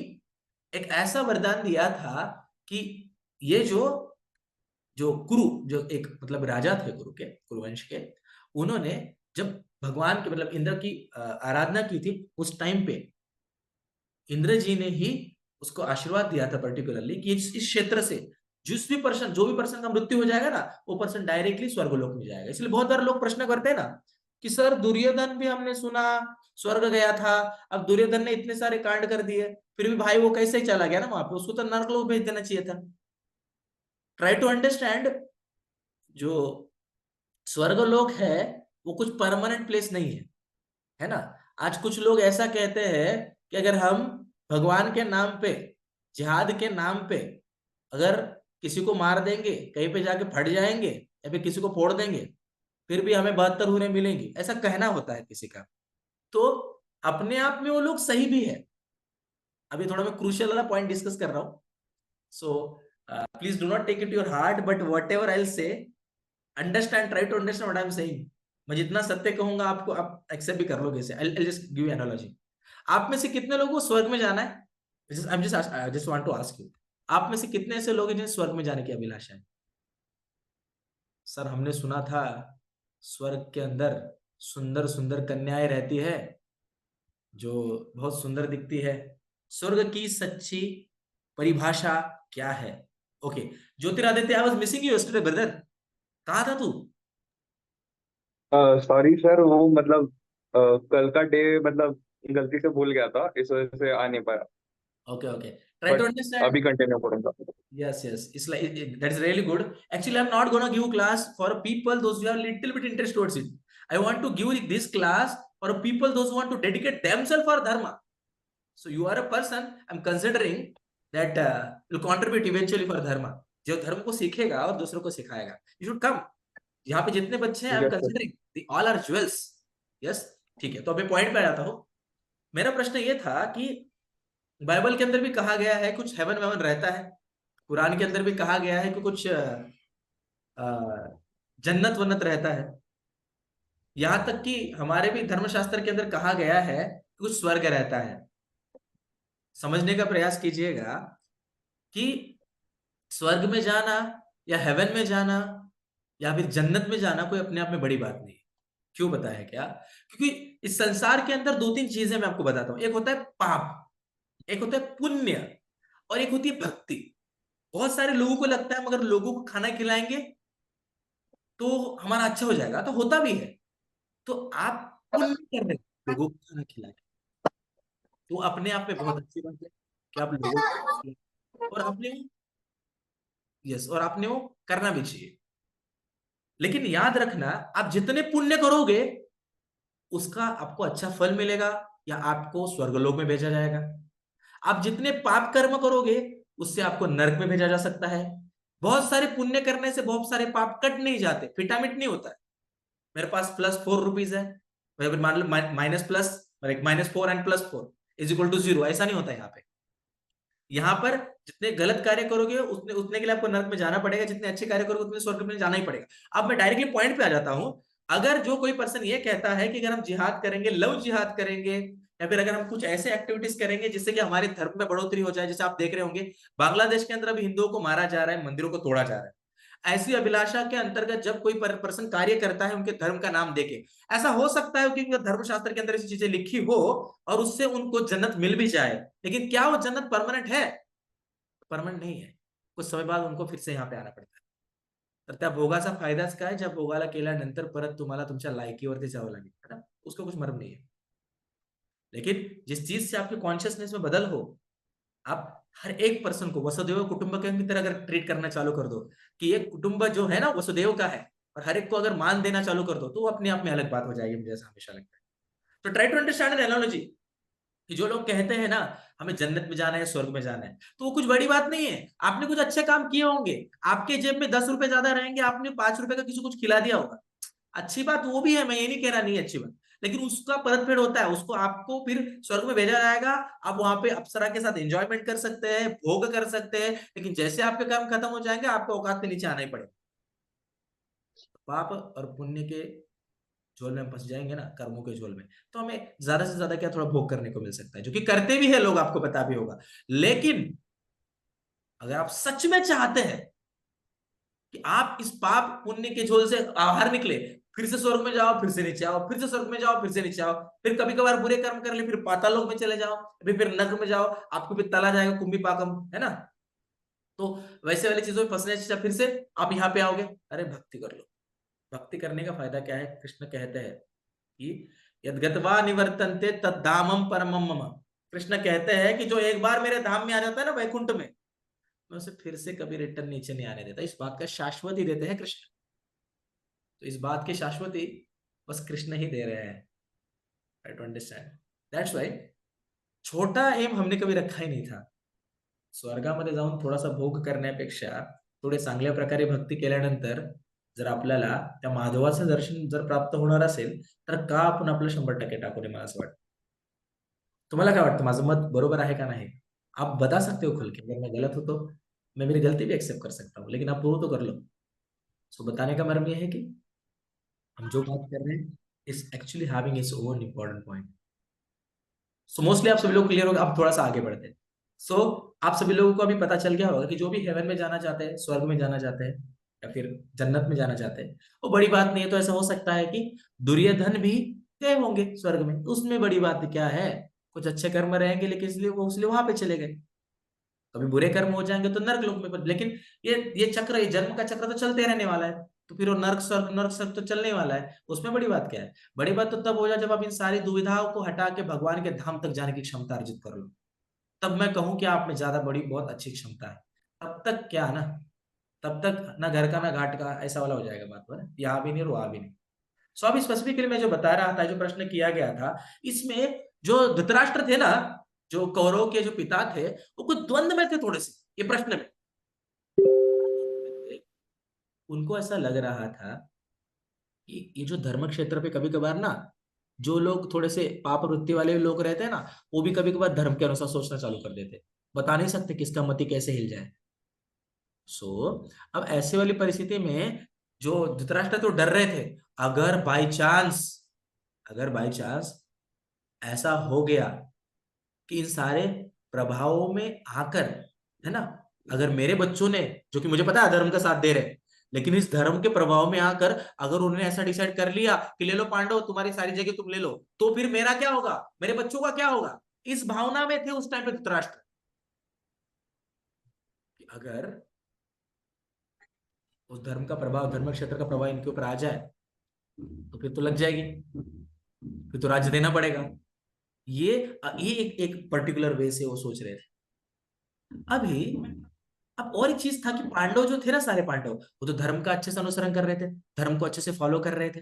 एक ऐसा वरदान दिया था कि ये जो जो कुरु, जो एक मतलब राजा थे कुरु के, कुरुवंश के, उन्होंने जब भगवान के मतलब इंद्र की आराधना की थी, उस टाइम पे इंद्र जी ने ही उसको आशीर्वाद दिया था पर्टिकुलरली कि इस क्षेत्र से जो भी पर्सन का मृत्यु हो जाएगा ना, वो पर्सन डायरेक्टली स्वर्गलोक में जाएगा। इसलिए बहुत बार लोग प्रश्न करते हैं ना कि सर दुर्योधन भी हमने सुना स्वर्ग गया था, अब दुर्योधन ने इतने सारे कांड कर दिए, फिर भी भाई वो कैसे ही चला गया ना वहां पे, उसको तो नरकलोक भेज देना चाहिए था। ट्राई टू अंडरस्टैंड, जो स्वर्गलोक है वो कुछ परमानेंट प्लेस नहीं है ना? आज कुछ लोग ऐसा कहते हैं कि अगर हम भगवान के नाम पे, जिहाद के नाम पे अगर किसी को मार देंगे, कहीं पे जाके फट जाएंगे या फिर किसी को फोड़ देंगे, फिर भी हमें 72 हूरें मिलेंगी, ऐसा कहना होता है किसी का। तो अपने आप में वो लोग सही भी है। अभी थोड़ा मैं क्रूशियल वाला पॉइंट डिस्कस कर रहा हूँ, so please do not take it your heart, but whatever I say understand, try to understand what I am saying. मैं जितना सत्य कहूंगा आपको आप एक्सेप्ट भी कर लोगे इसे। I just give analogy. आप में से कितने लोगों को स्वर्ग में जाना है? I just want to ask you, आप में से कितने ऐसे लोग हैं जिन्हें स्वर्ग में जाने की अभिलाषा है? सर हमने सुना था स्वर्ग के अंदर सुंदर सुंदर कन्याएं रहती है जो बहुत सुंदर दिखती है। स्वर्ग की सच्ची परिभाषा क्या है? Okay, Jyotiraditya, I was missing you yesterday brother, कहाँ था तू?
सॉरी सर, वो मतलब कल का डे मतलब गलती से भूल गया था, इस वजह से आ नहीं पाया।
Okay okay, try to
but
understand.
अभी कंटिन्यू करूंगा।
Yes, yes. It's like that is really good. Actually, I'm not gonna give class for people those who have little bit interest towards it. I want to give this class for people those who want to dedicate themselves for dharma. So you are a person I'm considering that will contribute eventually for dharma. जो धर्म को सीखेगा और दूसरों को सिखाएगा, you should come. यहाँ पे जितने बच्चे हैं I am
yes sir.
Considering the all are jewels. Yes, ठीक है, तो अभी पॉइंट पे आ जाता हूँ। मेरा प्रश्न ये था कि बाइबल के अंदर भी कहा गया है कुछ हेवन वेवन रहता है, कुरान के अंदर भी कहा गया है कि कुछ जन्नत वन्नत रहता है, यहां तक कि हमारे भी धर्मशास्त्र के अंदर कहा गया है कि कुछ स्वर्ग रहता है। समझने का प्रयास कीजिएगा कि स्वर्ग में जाना या हेवन में जाना या फिर जन्नत में जाना कोई अपने आप में बड़ी बात नहीं है। क्यों बताया क्या? क्योंकि इस संसार के अंदर दो तीन चीजें मैं आपको बताता हूं, एक होता है पाप, एक होता है पुण्य, और एक होती है भक्ति। बहुत सारे लोगों को लगता है मगर लोगों को खाना खिलाएंगे तो हमारा अच्छा हो जाएगा, तो होता भी है। तो आप पुण्य कर रहे हैं, लोगों को खाना खिलाएं, तो अपने आप में बहुत अच्छी बात है कि आप लोगों को खाना खिलाएं। और आपने, यस, और आपने वो करना भी चाहिए। लेकिन याद रखना, आप जितने पुण्य करोगे उसका आपको अच्छा फल मिलेगा या आपको स्वर्गलोक में भेजा जाएगा। आप जितने पाप कर्म करोगे उससे आपको नरक में भेजा जा सकता है। बहुत सारे पुण्य करने से बहुत सारे पाप कट नहीं जाते, फिटामिट नहीं होता है। मेरे पास +4 रुपीज है, मान लो minus plus, -4 and +4 is equal to 0, ऐसा नहीं होता यहाँ पे। यहाँ पर जितने गलत कार्य करोगे उतने उतने के लिए आपको नरक में जाना पड़ेगा, जितने अच्छे कार्य करोगे उतने स्वर्ग में जाना ही पड़ेगा। अब मैं डायरेक्टली पॉइंट पे आ जाता हूं। अगर जो कोई पर्सन ये कहता है कि अगर हम जिहाद करेंगे, लव जिहाद करेंगे, या फिर अगर हम कुछ ऐसे एक्टिविटीज करेंगे जिससे कि हमारे धर्म में बढ़ोतरी हो जाए, जैसे आप देख रहे होंगे बांग्लादेश के अंदर अभी हिंदुओं को मारा जा रहा है, मंदिरों को तोड़ा जा रहा है, ऐसी अभिलाषा के अंतर्गत जब कोई पर्सन कार्य करता है उनके धर्म का नाम देके, ऐसा हो सकता है कि धर्मशास्त्र के अंदर ऐसी चीजें लिखी हो और उससे उनको जन्नत मिल भी जाए, लेकिन क्या वो जन्नत परमानेंट है? परमानेंट नहीं है। कुछ समय बाद उनको फिर से यहाँ पे आना पडता है। तर त्या भोगाचा फायदाच काय, ज्या भोगाला केल्यानंतर परत तुम्हाला तुमच्या लायकीवरती जावं लागेल, है ना, उसका कुछ मर्म नहीं है। लेकिन जिस चीज से आपके कॉन्शियसनेस में बदल हो, आप हर एक पर्सन को वसुदेव कुटुंबकम की तरह अगर ट्रीट करना चालू कर दो कि ये कुटुंब जो है ना वसुदेव का है, और हर एक को अगर मान देना चालू कर दो, तो वो अपने आप में अलग बात हो जाएगी, मुझे ऐसा हमेशा लगता है। तो try to understand an analogy कि जो लोग कहते हैं ना हमें जन्नत में जाना है, स्वर्ग में जाना है, तो वो कुछ बड़ी बात नहीं है। आपने कुछ अच्छे काम किए होंगे, आपके जेब में 10 रुपए ज्यादा रहेंगे, आपने 5 रुपए का किसी को कुछ खिला दिया होगा, अच्छी बात वो भी है, मैं ये नहीं कह रहा नहीं अच्छी बात, लेकिन उसका परतफेड़ होता है, उसको आपको फिर स्वर्ग में भेजा जाएगा। आप वहां पे अप्सरा के साथ एंजॉयमेंट कर सकते हैं, भोग कर सकते हैं, लेकिन जैसे आपके काम खत्म हो जाएंगे आपको औकात के नीचे आना ही पड़ेगा। पाप और पुण्य के झोल में हम फंस जाएंगे ना, कर्मों के झोल में, तो हमें ज्यादा से ज्यादा क्या थोड़ा भोग करने को मिल सकता है, जो कि करते भी है लोग, आपको पता भी होगा। लेकिन अगर आप सच में चाहते हैं कि आप इस पाप पुण्य के झोल से बाहर निकले, फिर से स्वर्ग में जाओ, फिर से नीचे आओ, फिर से स्वर्ग में जाओ, फिर से नीचे आओ, फिर कभी कभार बुरे कर्म कर ले, फिर पाताल लोक में चले जाओ, अभी फिर नरक में जाओ, आपको फिर तला जाएगा कुंभी पाकम, है ना। तो वैसे वाली चीजों में फंसने से फिर से आप यहाँ पे आओगे, अरे भक्ति कर लो। भक्ति करने का फायदा क्या है? कृष्ण कहते हैं कि यद्गत्वा निवर्तन्ते तद्धामम परमम मम। कृष्ण कहते हैं कि जो एक बार मेरे धाम में आ जाता है ना, वैकुंठ में, मैं उसे फिर से कभी रिटर्न नीचे नहीं आने देता। इस बात का शाश्वती देते हैं कृष्ण। तो इस बात की शाश्वती बस कृष्ण ही दे रहे हैं। आई टू अंडरस्टँड, दॅट्स वाय छोटा एम हमने कभी रखा ही नाही था। स्वर्गामध्ये जाऊन थोडासा भोग करण्यापेक्षा थोडे चांगल्या प्रकारे भक्ती केल्यानंतर जर आपल्याला त्या माधवाचं दर्शन जर प्राप्त होणार असेल, तर का आपण आपलं 100% टाकू नये, मला असं वाटतं। तुम्हाला काय वाटतं, माझं मत बरोबर आहे का नहीं? आप बता सकते हो खुल के, अगर मैं गलत हूं तो मैं मेरी गलती भी एक्सेप्ट कर सकता हूँ, लेकिन आप प्रूव तो कर लो। सो बताने का मर्म यह है कि हम जो बात कर रहे हैं is actually having its own important point. So mostly आप सभी लोग क्लियर होगा। अब थोड़ा सा आगे बढ़ते हैं। सो आप सभी लोगों को अभी पता चल गया होगा कि जो भी हेवन में जाना चाहते हैं, स्वर्ग में जाना चाहते हैं, या फिर जन्नत में जाना चाहते हैं, वो बड़ी बात नहीं है। तो ऐसा हो सकता है कि दुर्योधन भी गए होंगे स्वर्ग में, तो उसमें बड़ी बात क्या है? कुछ अच्छे कर्म रहेंगे, लेकिन इसलिए वहां पे चले गए। कभी बुरे कर्म हो जाएंगे तो नर्क लोक में, लेकिन ये चक्र, ये जन्म का चक्र तो चलते रहने वाला है। तो फिर वो नर्क स्वर्ग तो चलने वाला है, उसमें बड़ी बात क्या है? बड़ी बात तो तब हो जाए जब आप इन सारी दुविधाओं को हटा के भगवान के धाम तक जाने की क्षमता अर्जित कर लो। तब मैं कहूं कि आप में ज्यादा बड़ी बहुत अच्छी क्षमता है। तब तक क्या ना, तब तक ना घर का ना घाट का, ऐसा वाला हो जाएगा बात पर, यहाँ भी नहीं और वहां भी नहीं। सो अभी स्पेसिफिकली मैं जो बता रहा था, जो प्रश्न किया गया था, इसमें जो धृतराष्ट्र थे ना, जो कौरव के जो पिता थे, वो कुछ द्वंद में थे थोड़े से ये प्रश्न में। उनको ऐसा लग रहा था कि ये जो धर्म क्षेत्र पे कभी कभार ना, जो लोग थोड़े से पाप वृत्ति वाले लोग रहते हैं ना, वो भी कभी कभार धर्म के अनुसार सोचना चालू कर देते। बता नहीं सकते किसका मति कैसे हिल जाए। सो अब ऐसे वाली परिस्थिति में जो धृतराष्ट्र तो डर रहे थे, अगर बाई चांस, अगर बाई चांस ऐसा हो गया कि इन सारे प्रभावों में आकर, है ना, अगर मेरे बच्चों ने, जो कि मुझे पता है धर्म का साथ दे रहे हैं, लेकिन इस धर्म के प्रभाव में आकर अगर उन्होंने ऐसा डिसाइड कर लिया कि ले लो पांडव, तुम्हारी सारी जगह तुम ले लो, तो फिर मेरा क्या होगा, मेरे बच्चों का क्या होगा? इस भावना में थे उस टाइम पे धृतराष्ट्र कि अगर उस धर्म का प्रभाव, धर्म क्षेत्र का प्रभाव इनके ऊपर आ जाए, तो फिर तो लग जाएगी, फिर तो राज्य देना पड़ेगा। ये एक पर्टिकुलर वे से वो सोच रहे थे। अभी अब और एक चीज था कि पांडव जो थे ना, सारे पांडव, वो तो धर्म का अच्छे से अनुसरण कर रहे थे, धर्म को अच्छे से फॉलो कर रहे थे।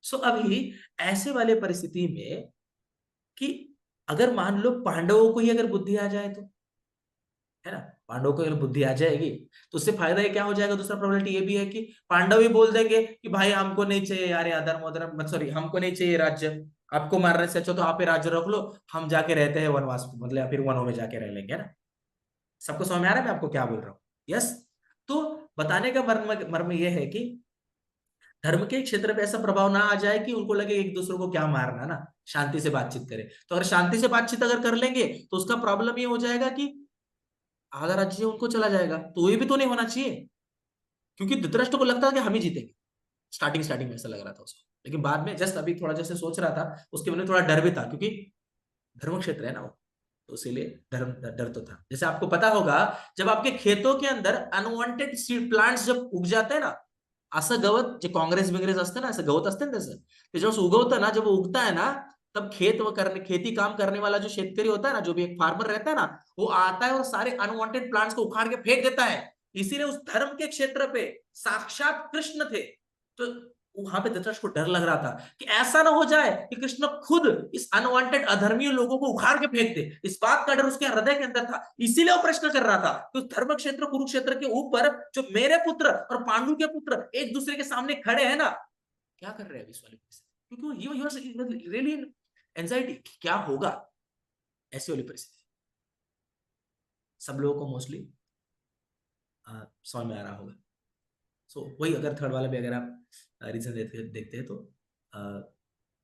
सो अभी ऐसे वाले परिस्थिति में कि अगर मान लो पांडवों को ही अगर बुद्धि आ जाए तो, है ना, पांडवों को अगर बुद्धि आ जाएगी तो उससे फायदा ये क्या हो जाएगा? दूसरा प्रॉबिलिटी ये भी है कि पांडव ही बोल देंगे कि भाई हमको नहीं चाहिए यार ये अधर्म अधर्म, सॉरी, हमको नहीं चाहिए राज्य, आपको मारने से अच्छा तो आप ही राज्य रख लो, हम जाके रहते हैं वनवास, मतलब या फिर वनों में जाके रह लेंगे, है ना। सबको समझ में आ रहा है मैं आपको क्या बोल रहा हूँ? यस। तो बताने का मर्म मर्म ये है कि धर्म के क्षेत्र पे ऐसा प्रभाव ना आ जाए कि उनको लगे एक दूसरे को क्या मारना ना, शांति से बातचीत करें। तो अगर शांति से बातचीत अगर कर लेंगे तो उसका प्रॉब्लम ये हो जाएगा कि आधा राज्य उनको चला जाएगा, तो ये भी तो नहीं होना चाहिए। क्योंकि धृतराष्ट्र को लगता था कि हम ही जीतेंगे, स्टार्टिंग स्टार्टिंग में ऐसा लग रहा था उसको, लेकिन बाद में जस्ट अभी थोड़ा जैसे सोच रहा था, उसके मन में थोड़ा डर भी था, क्योंकि धर्म क्षेत्र है ना वो, तो इसीलिए धर्म डर तो था। जैसे आपको पता होगा, जब आपके खेतों के अंदर अनवांटेड सीड प्लांट्स जब उग जाते हैं ना, असं गवत जे काँग्रेस बिंग्रेस असते ना, असं गवत असते ना त्याचं, ते जेव्हा उगवतं ना, जब वो उगता है ना, तब खेती काम करने वाला जो शेतकरी होता है ना, जो भी एक फार्मर रहता है ना, वो आता है और सारे अनवांटेड प्लांट्स को उखाड़ के फेंक देता है। इसीलिए उस धर्म के क्षेत्र पे साक्षात कृष्ण थे। तो वहां पे धृतराष्ट्र को डर लग रहा था कि ऐसा ना हो जाए कि कृष्ण खुद इस अनवांटेड अधर्मी लोगों को उखाड़ के फेंक दे। इस बात का डर उसके हृदय के अंदर था, इसीलिए वो प्रश्न कर रहा था कि धर्म क्षेत्र कुरुक्षेत्र के ऊपर जो मेरे पुत्र और पांडु के पुत्र एक दूसरे के सामने खड़े हैं ना, क्या कर रहे हैं इस वाले परिस्थिति, क्योंकि ही रियली एंजाइटी क्या होगा ऐसी वाली परिस्थिति। सब लोगों को मोस्टली समझ में आ रहा होगा। सो वही, अगर थर्ड वाला भी अगर आप रीजन देखते हैं तो अ,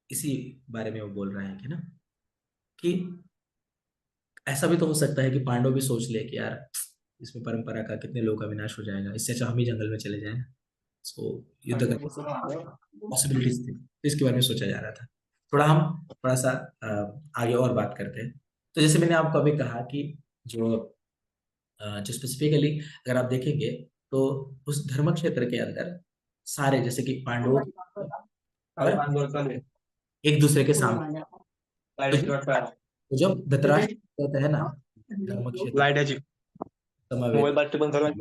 इसी बारे में वो बोल रहे हैं कि ना, कि ऐसा भी तो हो सकता है कि पांडव भी सोच ले कि यार इसमें परंपरा का कितने लोगों का विनाश हो जाएगा, इससे अच्छा हम ही जंगल में चले जाएं। सो युद्ध करने पॉसिबिलिटीज थी, तो इसके बारे में सोचा जा रहा था। थोड़ा सा आगे और बात करते हैं। तो जैसे मैंने आपको अभी कहा कि जो जो स्पेसिफिकली अगर आप देखेंगे तो उस धर्म क्षेत्र के अंदर सारे, जैसे कि पांडवों और एक दूसरे के सामने, तो तो जब धृतराष्ट्र कहते हैं ना धर्म क्षेत्र
लाईट ह्याची
समवेत,
मोबाईल बॅटरी बंद करून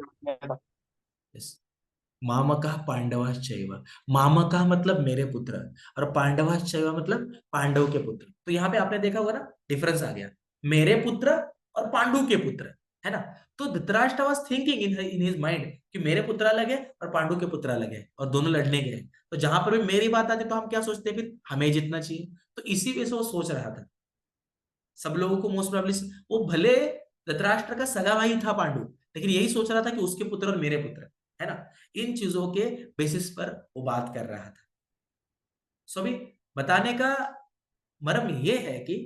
मामकः पांडवाश्चैव, मामकः मतलब मेरे पुत्र, और पांडवाश्चैव मतलब पांडव के पुत्र। तो यहाँ पे आपने देखा होगा ना, डिफरेंस आ गया, मेरे पुत्र और पांडु के पुत्र, है ना। तो Dhritarashtra was thinking in his mind कि मेरे पुत्र अलग है और पांडु के पुत्र अलग है और दोनों लड़ने गए। तो जहां पर भी मेरी बात आती तो हम क्या सोचते हैं, फिर हमें जीतना चाहिए। तो इसी वजह से वो सोच रहा था। सब लोगों को मोस्ट प्रोबेबली, वो भले धृतराष्ट्र का सगा भाई था पांडु, लेकिन यही सोच रहा था कि उसके पुत्र और मेरे पुत्र, है ना। इन चीजों के बेसिस पर वो बात कर रहा था। सो अभी बताने का मर्म ये है कि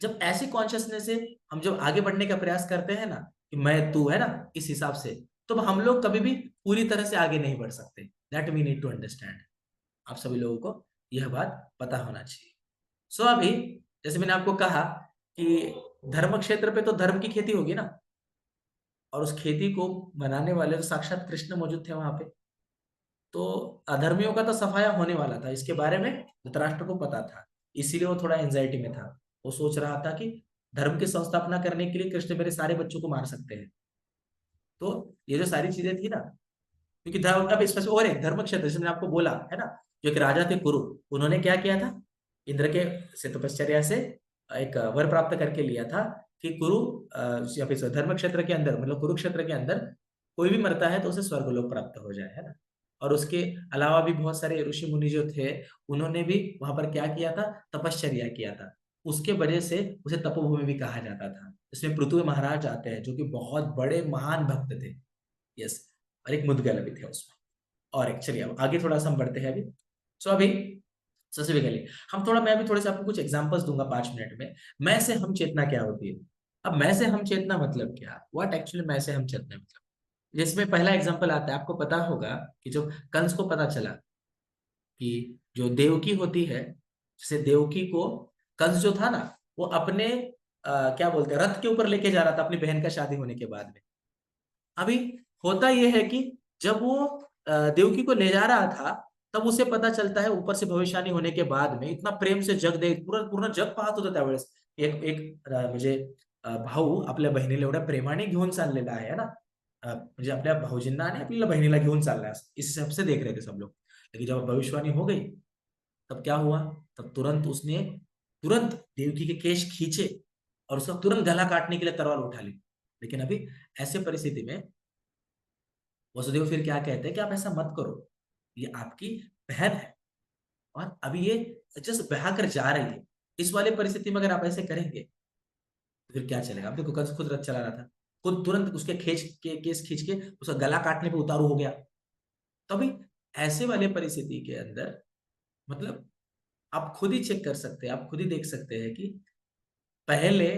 जब ऐसी कॉन्शियसनेस से हम जब आगे बढ़ने का प्रयास करते हैं ना, कि मैं तू है ना, इस हिसाब से, तो हम लोग कभी भी पूरी तरह से आगे नहीं बढ़ सकते। That we need to understand. आप सभी लोगों को यह बात पता होना चाहिए। सो अभी जैसे मैंने आपको कहा कि धर्म क्षेत्र पे तो धर्म की खेती होगी ना, और उस खेती को बनाने वाले तो साक्षात कृष्ण मौजूद थे वहां पे। तो अधर्मियों का तो सफाया होने वाला था, इसके बारे में धृतराष्ट्र को पता था। इसीलिए वो थोड़ा एंजाइटी में था। वो सोच रहा था कि धर्म की संस्थापना करने के लिए कृष्ण मेरे सारे बच्चों को मार सकते हैं। तो ये जो सारी चीजें थी ना, क्योंकि धर्म, अब इसमें से और एक धर्म क्षेत्र जैसे मैंने आपको बोला है ना, जो एक राजा थे कुरु, उन्होंने क्या किया था, इंद्र के से तपश्चर्या से एक वर प्राप्त करके लिया था कि कुरु या फिर धर्म क्षेत्र के अंदर, मतलब कुरुक्षेत्र के अंदर कोई भी मरता है तो उसे स्वर्गलोक प्राप्त हो जाए, है ना। और उसके अलावा भी बहुत सारे ऋषि मुनि जो थे, उन्होंने भी वहां पर क्या किया था, तपश्चर्या किया था। उसके वजह से उसे तपोभूमि भी कहा जाता था। इसमें पृथ्वी महाराज आते हैं जो कि बहुत बड़े महान भक्त थे। यस। और एक मुद्गल भी थे उसमें। और एक, चलिए अब आगे थोड़ा सा हम बढ़ते हैं अभी। सो अभी स्पेसिफिकली हम थोड़ा, मैं अभी थोड़े से आपको कुछ एग्जांपल्स दूंगा 5 मिनट में। मैं से हम चेतना क्या होती है। अब मैं से हम चेतना मतलब क्या, व्हाट एक्चुअली मैं से हम चेतना मतलब। जिसमें पहला एग्जांपल आता है, आपको पता होगा कि जब कंस को पता चला कि जो देवकी होती है, जैसे देवकी को कंस जो था ना, वो अपने क्या बोलते हैं, रथ के ऊपर लेके जा रहा था अपनी बहन का शादी होने के बाद में। अभी होता यह है कि जब वो देवकी को ले जा रहा था, तब उसे पता चलता है ऊपर से भविष्यवाणी होने के बाद में, इतना प्रेम से जग दे, पूरा पूर्ण जग पाहत होतं त्यावेळेस एक एक म्हणजे भाऊ आपल्या बहिणीला एवढ्या प्रेमाने घेऊन चाललेला आहे ना, म्हणजे आपल्या भाऊजींना आणि आपल्याला बहिणीला घेऊन चालला है, इस हिसाब से देख रहे थे सब लोग। लेकिन जब भविष्यवाणी हो गई, तब क्या हुआ, तब तुरंत उसने तुरंत देवकी के केश खींचे और उसका तुरंत गला काटने के लिए तलवार उठा ली। लेकिन अभी ऐसे परिस्थिति में वसुदेव फिर क्या कहते हैं कि आप ऐसा मत करो, ये आपकी बहन है और अभी ये जस्ट बहा कर जा रही है। इस वाले परिस्थिति में अगर आप ऐसे करेंगे तो फिर क्या चलेगा। आप देखो कंस खुद रथ चला रहा था, खुद तुरंत उसके केस खींच के उसका गला काटने पे उतारू हो गया। तो अभी ऐसे वाले परिस्थिति के अंदर, मतलब आप खुद ही चेक कर सकते हैं, आप खुद ही देख सकते हैं कि पहले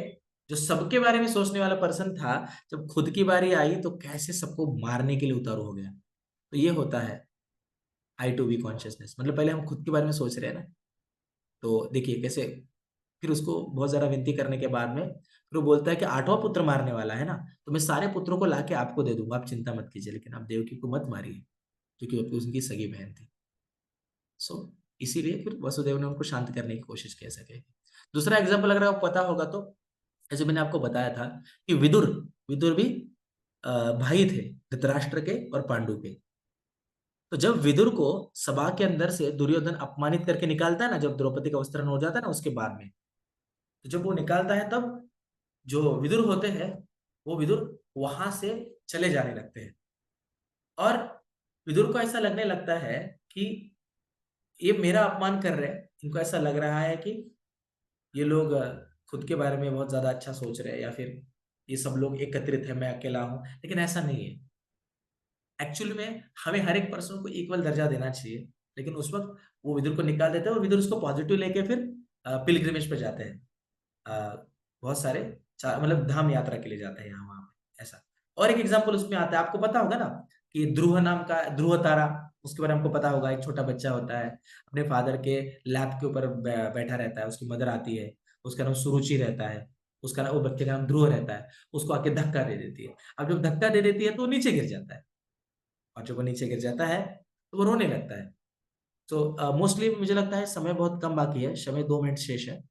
जो सबके बारे में सोचने वाला पर्सन था, जब खुद की बारी आई तो कैसे सबको मारने के लिए उतारू हो गया। तो ये होता है आई टू बी कॉन्शियसनेस। मतलब पहले हम खुद के बारे में सोच रहे हैं ना, तो देखिए कैसे। फिर उसको बहुत ज्यादा विनती करने के बाद में फिर वो बोलता है कि 8वां पुत्र मारने वाला है ना, तो मैं सारे पुत्रों को लाके आपको दे दूंगा, आप चिंता मत कीजिए, लेकिन आप देवकी को मत मारिए, क्योंकि वो उनकी सगी बहन थी। सो इसीलिए फिर वसुदेव ने उनको शांत करने की कोशिश कर सके। दूसरा एग्जाम्पल अगर आपको पता होगा तो, जैसे मैंने आपको बताया था कि विदुर विदुर भी भाई थे धृतराष्ट्र के और पांडु के। तो जब विदुर को सभा के अंदर से दुर्योधन अपमानित करके निकालता है ना, जब द्रौपदी का वस्त्रण हो जाता है ना उसके बाद में, तो जब वो निकालता है तब जो विदुर होते हैं, वो विदुर वहां से चले जाने लगते हैं। और विदुर को ऐसा लगने लगता है कि ये मेरा अपमान कर रहे हैं, इनको ऐसा लग रहा है कि ये लोग खुद के बारे में बहुत ज्यादा अच्छा सोच रहे हैं, या फिर ये सब लोग एकत्रित है, मैं अकेला हूं। लेकिन ऐसा नहीं है। एक्चुअली में हमें हर एक पर्सन को इक्वल दर्जा देना चाहिए। लेकिन उस वक्त वो विदुर को निकाल देते हैं और विदुर उसको पॉजिटिव लेके फिर पिलग्रिमेज पे जाते हैं। बहुत सारे मतलब धाम यात्रा के लिए जाते हैं यहाँ वहां पे, ऐसा। और एक एग्जांपल उसमें आता है, आपको पता होगा ना, कि ध्रुव नाम का ध्रुव तारा, उसके बारे में हमको पता होगा। एक छोटा बच्चा होता है, अपने फादर के लैप के ऊपर बैठा रहता है, उसकी मदर आती है, उसका नाम सुरुचि रहता है, उसका नाम, वो बच्चे का नाम ध्रुव रहता है। उसको आके धक्का दे देती है। अब जब धक्का दे देती है तो वो नीचे गिर जाता है, और जब वो नीचे गिर जाता है तो वो रोने लगता है। तो मोस्टली मुझे लगता है समय बहुत कम बाकी है, समय 2 मिनट शेष है।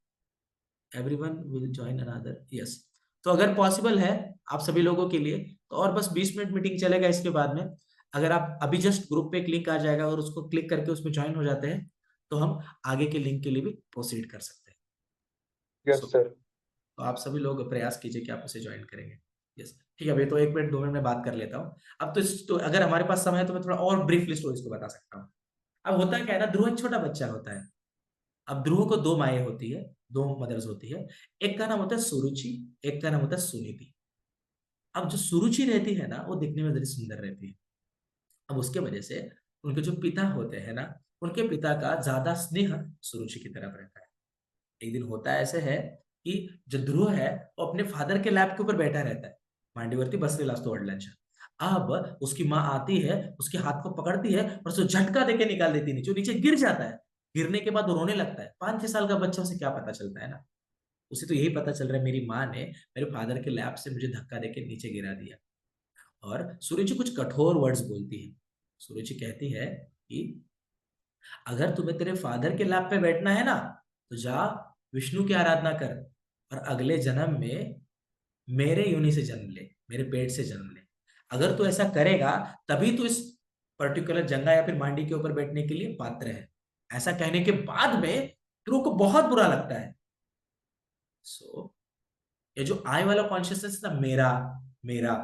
Everyone will join another, yes. तो अगर पॉसिबल है आप सभी लोगों के लिए, तो और बस 20 मिनट मीटिंग चलेगा इसके बाद में। अगर आप अभी जस्ट ग्रुप पे एक लिंक आ जाएगा और उसको क्लिक करके उसमें ज्वाइन हो जाते हैं, तो हम आगे के लिंक के लिए भी प्रोसीड कर सकते हैं।
Yes
so
sir.
तो आप सभी लोग प्रयास कीजिए कि आप उसे ज्वाइन करेंगे। यस। ठीक है, अभी तो 1 मिनट 2 मिनट में बात कर लेता हूँ। अब तो अगर हमारे पास समय है तो मैं थोड़ा और ब्रीफली स्टोरीज को बता सकता हूँ। अब होता क्या है ना, ध्रुव एक छोटा बच्चा होता है। अब ध्रुव को दो माएँ होती है, दो मदर्स होती है। एक का नाम होता है सुरुचि, एक का नाम होता है सुनीति। अब जो सुरुचि रहती है ना, वो दिखने में बड़ी सुंदर रहती है। अब उसके वजह से उनके जो पिता होते हैं ना, उनके पिता का ज्यादा स्नेह सुरुचि की तरफ रहता है। एक दिन होता ऐसे है कि जो ध्रुव है वो अपने फादर के लैप के ऊपर बैठा रहता है, मांडीवरती बसरीलास्तु वडिलांच्या। अब उसकी माँ आती है, उसके हाथ को पकड़ती है और उसको झटका देके निकाल देती है नीचे, वो नीचे गिर जाता है। गिरने के बाद वो रोने लगता है। 5-6 साल का बच्चा, उसे क्या पता चलता है ना, उसे तो यही पता चल रहा है मेरी माँ ने मेरे फादर के लैप से मुझे धक्का देके नीचे गिरा दिया। और सूर्यजी कुछ कठोर वर्ड्स बोलती है। सूर्यजी कहती है कि अगर तुम्हें तेरे फादर के लैप पे बैठना है ना, तो जा विष्णु की आराधना कर और अगले जन्म में मेरे योनि से जन्म ले, मेरे पेट से जन्म ले। अगर तू ऐसा करेगा तभी तू इस पर्टिकुलर जंगा या फिर मांडी के ऊपर बैठने के लिए पात्र है। ऐसा कहने के बाद में ध्रुव को बहुत बुरा लगता है। सो ये जो आई वाला कॉन्शियसनेस ना, मेरा मेरा,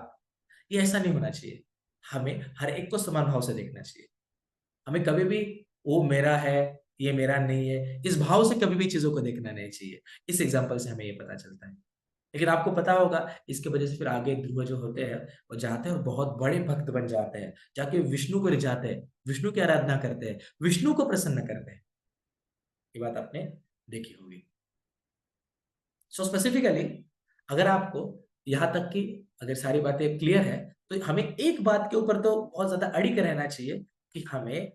ये ऐसा नहीं होना चाहिए। हमें हर एक को समान भाव से देखना चाहिए। हमें कभी भी वो मेरा है, ये मेरा नहीं है, इस भाव से कभी भी चीजों को देखना नहीं चाहिए। इस एग्जाम्पल से हमें ये पता चलता है। लेकिन आपको पता होगा इसके वजह से फिर आगे ध्रुव जो होते हैं वो जाते हैं और बहुत बड़े भक्त बन जाते हैं, जाके विष्णु को रिझाते हैं, विष्णु की आराधना करते हैं, विष्णु को प्रसन्न करते हैं। ये बात आपने देखी होगी। सो स्पेसिफिकली अगर आपको यहाँ तक की अगर सारी बातें क्लियर है, तो हमें एक बात के ऊपर तो बहुत ज्यादा अड़ी के रहना चाहिए कि हमें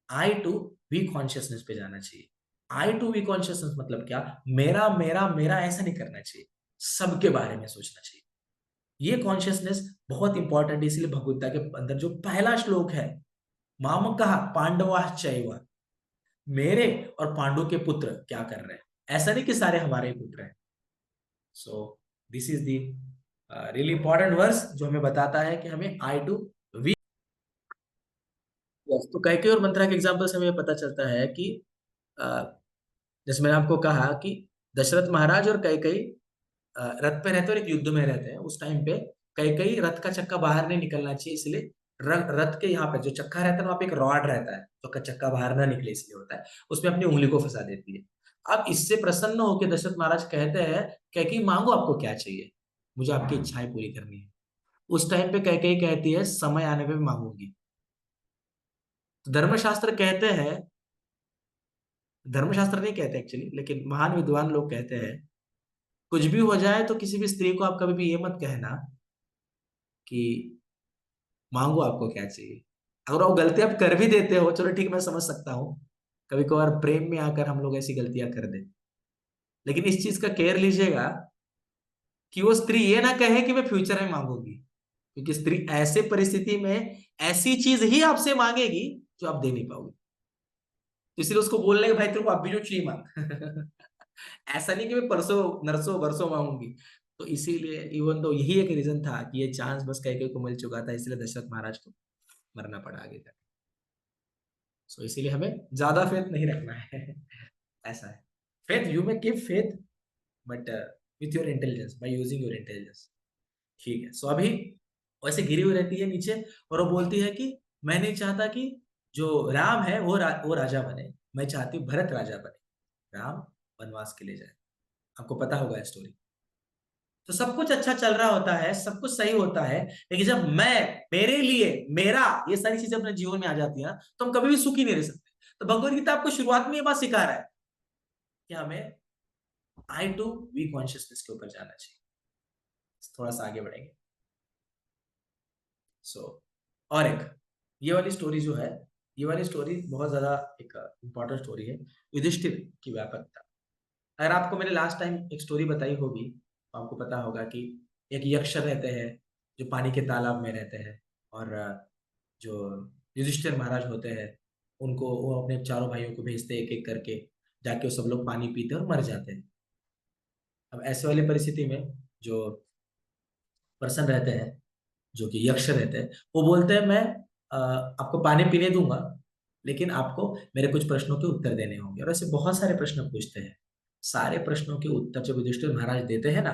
आई टू वी कॉन्शियसनेस पे जाना चाहिए। आई टू वी कॉन्शियसनेस मतलब क्या? मेरा मेरा मेरा ऐसा नहीं करना चाहिए, सबके बारे में सोचना चाहिए। ये कॉन्शियसनेस बहुत इंपॉर्टेंट है। इसलिए भगवद्गीता के अंदर जो पहला श्लोक है, माम कहा पांडवाश्चैव, मेरे और पांडु के पुत्र क्या कर रहे हैं, ऐसा नहीं कि सारे हमारे ही पुत्र हैं। So this is the really important verse जो हमें बताता है कि हमें आई टू वी। तो कैकेयी और मंत्रा के एग्जाम्पल से हमें पता चलता है कि uh, जैसे मैंने आपको कहा कि दशरथ महाराज और कैकेयी रथ पे रहते और एक युद्ध में रहते हैं। उस टाइम पे कैकेयी रथ का चक्का बाहर नहीं निकलना चाहिए, इसलिए रथ के यहाँ पे जो चक्का रहता है वहां पे एक रॉड रहता है, तो चक्का बाहर ना निकले इसलिए होता है, उसमें अपनी उंगली को फंसा देती है। अब इससे प्रसन्न होकर दशरथ महाराज कहते हैं कैकेयी मांगो आपको क्या चाहिए, मुझे आपकी इच्छाएं पूरी करनी है। उस टाइम पे कैकेयी कहती है समय आने पे भी मांगूंगी। तो धर्मशास्त्र कहते हैं, धर्मशास्त्र नहीं कहते एक्चुअली, लेकिन महान विद्वान लोग कहते हैं कुछ भी हो जाए तो किसी भी स्त्री को आप कभी भी ये मत कहना कि मांगो आपको क्या चाहिए। अगर वो गलती आप कर भी देते हो, चलो ठीक, मैं समझ सकता हूँ, कभी कभार प्रेम में आकर हम लोग ऐसी गलतियां कर दे, लेकिन इस चीज का केयर लीजिएगा कि वो स्त्री ये ना कहे कि मैं फ्यूचर में मांगूंगी, क्योंकि स्त्री ऐसे परिस्थिति में ऐसी चीज ही आपसे मांगेगी जो आप दे नहीं पाओगे। तो इसलिए उसको बोलने के भाई तेरे को अब भी जो चाहिए मांग। ऐसा नहीं कि मैं परसों नरसों बरसों मांगूंगी। तो इसीलिए इवन तो यही एक रीजन था कि ये चांस बस कह को मिल चुका था, इसलिए दशरथ महाराज को मरना पड़ा आगे जाके। सो इसीलिए हमें ज्यादा फेथ नहीं रखना है। ऐसा है। Faith, you may keep faith but with your intelligence, by using your intelligence. ठीक है। सो अभी वैसे गिरी हुई रहती है नीचे और वो बोलती है कि मैं नहीं चाहता कि जो राम है वो राजा बने, मैं चाहती हूँ भरत राजा बने, राम वनवास के लिए जाए। आपको पता होगा स्टोरी। तो सब कुछ अच्छा चल रहा होता है, सब कुछ सही होता है, लेकिन जब मैं, मेरे लिए, मेरा, ये सारी चीजें अपने जीवन में आ जाती है ना, तो हम कभी भी सुखी नहीं रह सकते। तो भगवत गीता आपको शुरुआत में ये बात सिखा रहा है कि हमें आई टू वी कॉन्शियसनेस के ऊपर जाना चाहिए। थोड़ा सा आगे बढ़ेंगे। सो और एक ये वाली स्टोरी जो है, ये वाली स्टोरी बहुत ज्यादा एक इंपॉर्टेंट स्टोरी है, युधिष्ठिर की व्यापकता। अगर आपको मैंने लास्ट टाइम एक स्टोरी बताई होगी तो आपको पता होगा कि एक यक्ष रहते हैं जो पानी के तालाब में रहते हैं, और जो युधिष्ठिर महाराज होते हैं उनको वो अपने चारों भाइयों को भेजते हैं एक एक करके, जाके वो सब लोग पानी पीते और मर जाते हैं। अब ऐसे वाली परिस्थिति में जो पर्सन रहते हैं, जो कि यक्ष रहते हैं, वो बोलते हैं मैं आपको पानी पीने दूंगा, लेकिन आपको मेरे कुछ प्रश्नों के उत्तर देने होंगे। और ऐसे बहुत सारे प्रश्न पूछते हैं। सारे प्रश्नों के उत्तर जब युधिष्ठिर महाराज देते हैं ना,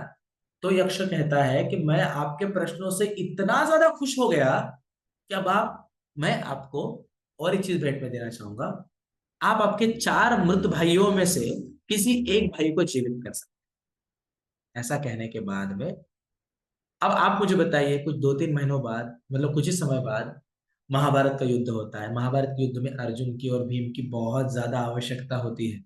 तो यक्ष कहता है कि मैं आपके प्रश्नों से इतना ज्यादा खुश हो गया कि अब आप, मैं आपको और एक चीज भेंट में देना चाहूंगा। आप आपके 4 मृत भाइयों में से किसी एक भाई को जीवित कर सकते हैं। ऐसा कहने के बाद में अब आप मुझे बताइए, कुछ 2-3 महीनों बाद, मतलब कुछ ही समय बाद महाभारत का युद्ध होता है। महाभारत के युद्ध में अर्जुन की और भीम की बहुत ज्यादा आवश्यकता होती है।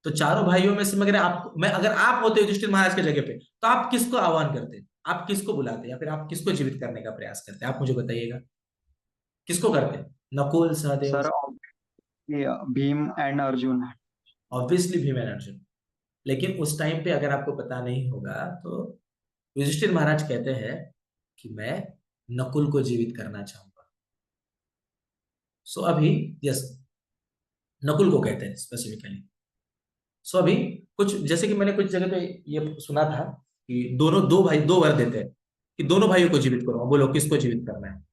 तो चारों भाइयों में से मगर आप, मैं अगर आप होते युधिष्ठिर महाराज के जगह पे, तो आप किसको आह्वान करते, आप किसको बुलाते, या फिर आप किसको जीवित करने का प्रयास करते, आप मुझे बताइएगा, किसको करते? नकुल, सहदेव?
सर ये Bhim and Arjun.
Obviously Bhim and Arjun. लेकिन उस टाइम पे अगर आपको पता नहीं होगा तो युधिष्ठिर महाराज कहते हैं कि मैं नकुल को जीवित करना चाहूंगा। सो अभी, यस, नकुल को कहते हैं स्पेसिफिकली। सो अभी कुछ, जैसे कि मैंने कुछ जगह पे ये सुना था कि दोनों, दो भाई दो वर देते हैं कि दोनों भाइयों को जीवित करो, बोलो किसको जीवित करना है।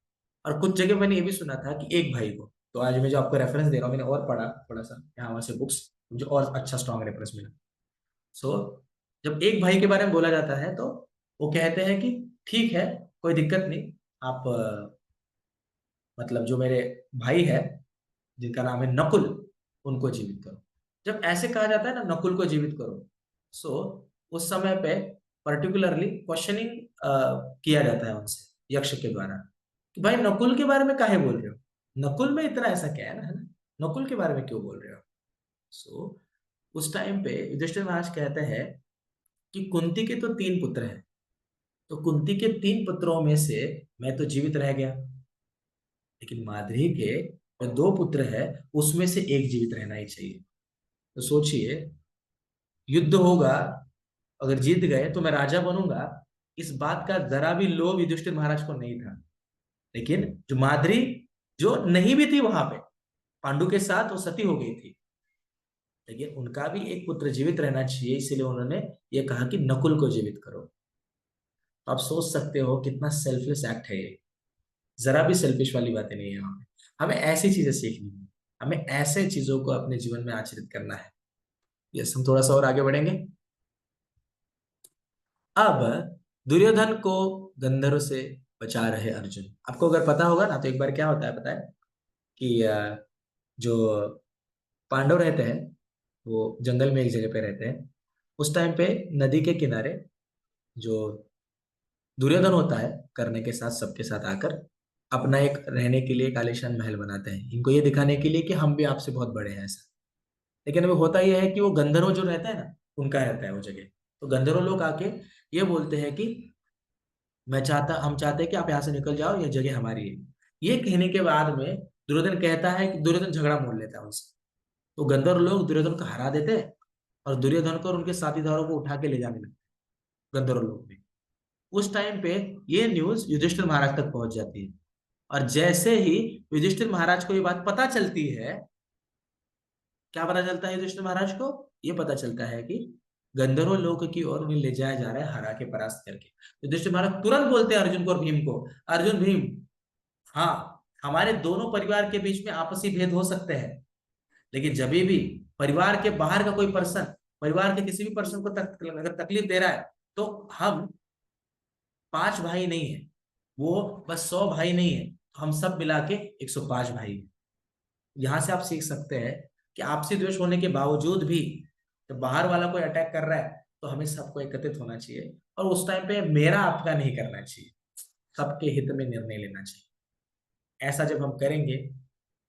और कुछ जगह मैंने ये भी सुना था कि एक भाई को। तो आज मैं जो आपको रेफरेंस दे रहा हूँ, मैंने और पढ़ा थोड़ा सा यहाँ वहां से बुक्स, मुझे और अच्छा स्ट्रॉन्ग रेफरेंस मिला। सो जब एक भाई के बारे में बोला जाता है तो वो कहते हैं कि ठीक है, कोई दिक्कत नहीं, आप मतलब जो मेरे भाई है जिनका नाम है नकुल, उनको जीवित करो। जब ऐसे कहा जाता है ना, नकुल को जीवित करो, सो उस समय पे पर्टिकुलरली क्वेश्चनिंग किया जाता है उनसे, यक्ष के द्वारा, कि भाई नकुल के बारे में काहे बोल रहे हो, नकुल में इतना ऐसा क्या है ना, नकुल के बारे में क्यों बोल रहे हो? सो उस टाइम पे युधिष्ठिर महाराज कहते हैं कि कुंती के तो 3 पुत्र हैं, तो कुंती के 3 पुत्रों में से मैं तो जीवित रह गया, लेकिन माद्री के जो 2 पुत्र है उसमें से एक जीवित रहना ही चाहिए। तो सोचिए, युद्ध होगा, अगर जीत गए तो मैं राजा बनूंगा, इस बात का जरा भी लोभ युधिष्ठिर महाराज को नहीं था। लेकिन जो माद्री, जो नहीं भी थी वहां पे, पांडु के साथ वो सती हो गई थी, लेकिन उनका भी एक पुत्र जीवित रहना चाहिए, इसलिए उन्होंने ये कहा कि नकुल को जीवित करो। तो आप सोच सकते हो कितना सेल्फलेस एक्ट है ये, जरा भी सेल्फिश वाली बातें नहीं है यहाँ पे। हमें ऐसी चीजें सीखनी है, हमें ऐसे चीजों को अपने जीवन में आचरित करना है। यस, हम थोड़ा सा और आगे बढ़ेंगे। अब दुर्योधन को गंधर्व से बचा रहे अर्जुन। आपको अगर पता होगा ना, तो एक बार क्या होता है पता है कि जो पांडव रहते हैं वो जंगल में एक जगह पे रहते हैं। उस टाइम पे नदी के किनारे जो दुर्योधन होता है, करने के साथ सबके साथ आकर अपना एक रहने के लिए एक आलीशान महल बनाते हैं, इनको ये दिखाने के लिए कि हम भी आपसे बहुत बड़े हैं ऐसा। लेकिन अभी होता यह है कि वो गंधर्व जो रहता है ना, उनका रहता है वो जगह। तो गंधर्व लोग आके ये बोलते हैं कि हम चाहते हैं कि आप यहाँ से निकल जाओ, ये जगह हमारी है। ये कहने के बाद में दुर्योधन कहता है कि दुर्योधन झगड़ा मोड़ लेता है उनसे। तो गंधर्व लोग दुर्योधन को हरा देते हैं और दुर्योधन को और उनके साथीदारों को उठा के ले जाने लगते हैं, गंधर्व लोग भी। उस टाइम पे ये न्यूज युधिष्ठिर महाराज तक पहुंच जाती है। और जैसे ही युधिष्ठिर महाराज को ये बात पता चलती है, क्या पता चलता है युधिष्ठिर महाराज को? ये पता चलता है कि गंधर्व लोक की ओर उन्हें ले जाया जा रहा है, हरा के परास्त करके। युधिष्ठिर महाराज तुरंत बोलते हैं अर्जुन को और भीम को, अर्जुन, भीम, हाँ, हमारे दोनों परिवार के बीच में आपसी भेद हो सकते हैं, लेकिन जब भी परिवार के बाहर का कोई पर्सन परिवार के किसी भी पर्सन को अगर तकलीफ दे रहा है, तो हम 5 भाई नहीं है, वो बस 100 भाई नहीं है, हम सब मिला के 105 भाई हैं। यहां से आप सीख सकते हैं कि आपसी द्वेष होने के बावजूद भी जब बाहर वाला कोई अटैक कर रहा है तो हमें सबको एकत्रित होना चाहिए, और उस टाइम पे मेरा आपका नहीं करना चाहिए, सबके हित में निर्णय लेना चाहिए। ऐसा जब हम करेंगे,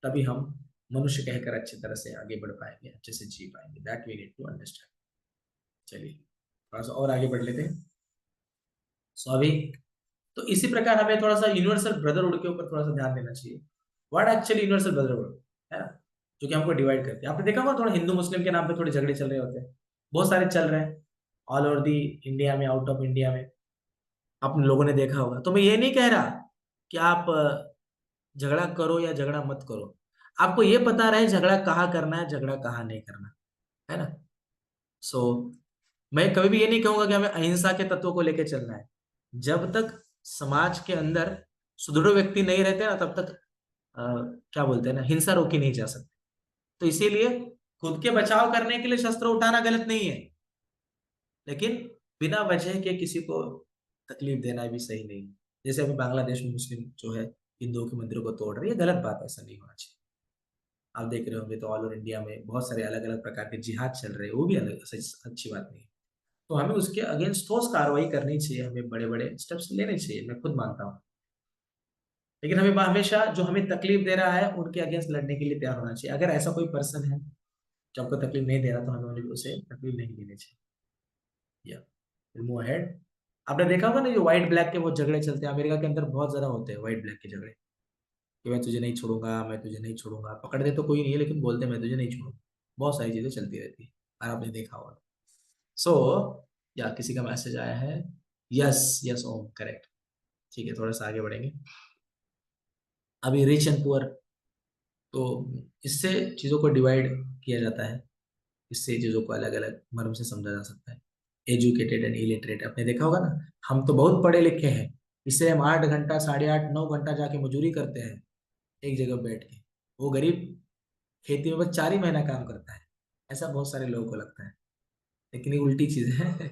तभी हम मनुष्य कहकर अच्छी तरह से आगे बढ़ पाएंगे, अच्छे से जी पाएंगे। That we need to understand. चलिए थोड़ा सा और आगे बढ़ लेते हैं। सो अभी, तो इसी प्रकार हमें थोड़ा सा यूनिवर्सल ब्रदरहुड के ऊपर थोड़ा सा ध्यान देना चाहिए। व्हाट एक्चुअली यूनिवर्सल ब्रदरहुड है ना, जो कि हमको डिवाइड करते हैं। आपने देखा होगा थोड़ा हिंदू मुस्लिम के नाम पे थोड़े झगड़े चल रहे होते हैं, बहुत सारे चल रहे हैं ऑल ओवर दी इंडिया में, आउट ऑफ इंडिया में, आप लोगों ने देखा होगा। तो मैं ये नहीं कह रहा कि आप झगड़ा करो या झगड़ा मत करो, आपको ये पता रहे झगड़ा कहाँ करना है, झगड़ा कहाँ नहीं करना है ना। सो मैं कभी भी ये नहीं कहूंगा कि हमें अहिंसा के तत्वों को लेकर चलना है। जब तक समाज के अंदर सुदृढ़ व्यक्ति नहीं रहते ना, तब तक अ, क्या बोलते हैं ना, हिंसा रोकी नहीं जा सकती। तो इसीलिए खुद के बचाव करने के लिए शस्त्र उठाना गलत नहीं है, लेकिन बिना वजह के किसी को तकलीफ देना भी सही नहीं है। जैसे अभी बांग्लादेश में मुस्लिम जो है हिंदुओं के मंदिरों को तोड़ रही है, गलत बात है, ऐसा नहीं होना चाहिए। आप देख रहे होंगे तो ऑल ओवर इंडिया में बहुत सारे अलग अलग प्रकार के जिहाद चल रहे हैं, वो भी अलग अच्छी बात नहीं है। तो हमें उसके अगेंस्ट ठोस कार्रवाई करनी चाहिए, हमें बड़े बड़े स्टेप्स लेने चाहिए, मैं खुद मानता हूँ। लेकिन हमें हमेशा जो हमें तकलीफ दे रहा है उनके अगेंस्ट लड़ने के लिए तैयार होना चाहिए। अगर ऐसा कोई पर्सन है, जो आपको तकलीफ नहीं दे रहा तो हमें उसे तकलीफ नहीं देनी चाहिए। या मूव अहेड। आपने देखा होगा ना, जो व्हाइट ब्लैक के वो झगड़े चलते हैं अमेरिका के अंदर, बहुत ज्यादा होते हैं व्हाइट ब्लैक के झगड़े, कि मैं तुझे नहीं छोड़ूंगा, मैं तुझे नहीं छोड़ूंगा। पकड़ दे तो कोई नहीं है, लेकिन बोलते मैं तुझे नहीं छोड़ूंगा। बहुत सारी चीजें चलती रहती है, और आपने देखा होगा। सो या किसी का मैसेज आया है। यस यस ओम, करेक्ट। ठीक है, थोड़ा सा आगे बढ़ेंगे। अभी रिच एंड पुअर, तो इससे चीजों को डिवाइड किया जाता है, इससे चीजों को अलग अलग मर्म से समझा जा सकता है। एजुकेटेड एंड इलिटरेट, आपने देखा होगा ना, हम तो बहुत पढ़े लिखे हैं, इससे हम 8 घंटा, 8.5 9 घंटा जाके मजूरी करते हैं एक जगह बैठ के। वो गरीब खेती में बस 4 ही महीना काम करता है, ऐसा बहुत सारे लोगों को लगता है, लेकिन ये उल्टी चीज है।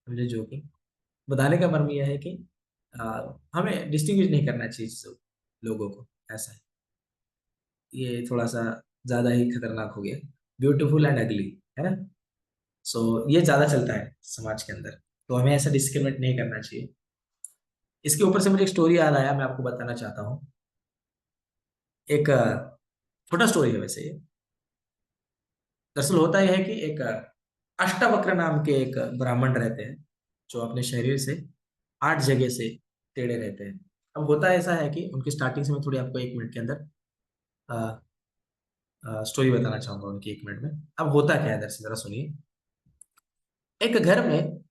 मुझे जोकिंग बताने का मर्म यह है कि हमें डिस्टिंग्विश नहीं करना चाहिए लोगों को, ऐसा है। ये थोड़ा सा ज्यादा ही खतरनाक हो गया, ब्यूटीफुल एंड अगली, है ना। सो ये ज्यादा चलता है समाज के अंदर, तो हमें ऐसा डिस्क्रिमिनेट नहीं करना चाहिए। इसके ऊपर से मुझे एक स्टोरी याद आया, मैं आपको बताना चाहता हूँ। एक छोटा स्टोरी है वैसे ये। दरअसल होता यह है कि एक अष्टावक्र नाम के एक ब्राह्मण रहते हैं, जो अपने शरीर से 8 जगह से टेढ़े रहते हैं। अब होता ऐसा है कि उनकी स्टार्टिंग से मैं थोड़ी आपको 1 मिनट के अंदर स्टोरी बताना चाहूंगा उनकी, 1 मिनट में। अब होता क्या है दरअसल, जरा सुनिए। एक घर में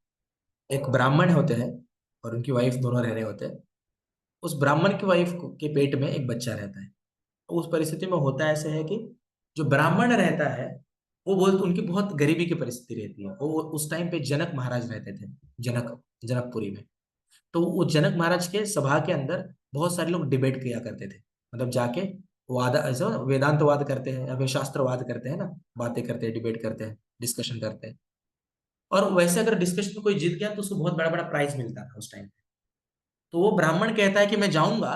एक ब्राह्मण होते हैं और उनकी वाइफ, दोनों रह रहे होते हैं। उस ब्राह्मण की वाइफ के पेट में एक बच्चा रहता है। तो उस परिस्थिति में होता ऐसे है कि जो ब्राह्मण रहता है, वो बोलते, उनकी बहुत गरीबी की परिस्थिति रहती है। वो उस टाइम पे जनक महाराज रहते थे, जनकपुरी में। तो वो जनक महाराज के सभा के अंदर बहुत सारे लोग डिबेट किया करते थे, मतलब जाके वाद, ऐसा वेदांतवाद करते हैं या फिर शास्त्रवाद करते हैं ना, बातें करते हैं, डिबेट करते हैं, डिस्कशन करते हैं। और वैसे अगर डिस्कशन में कोई जीत गया तो उसको बहुत बड़ा बड़ा प्राइज मिलता था उस टाइम पे। तो वो ब्राह्मण कहता है कि मैं जाऊंगा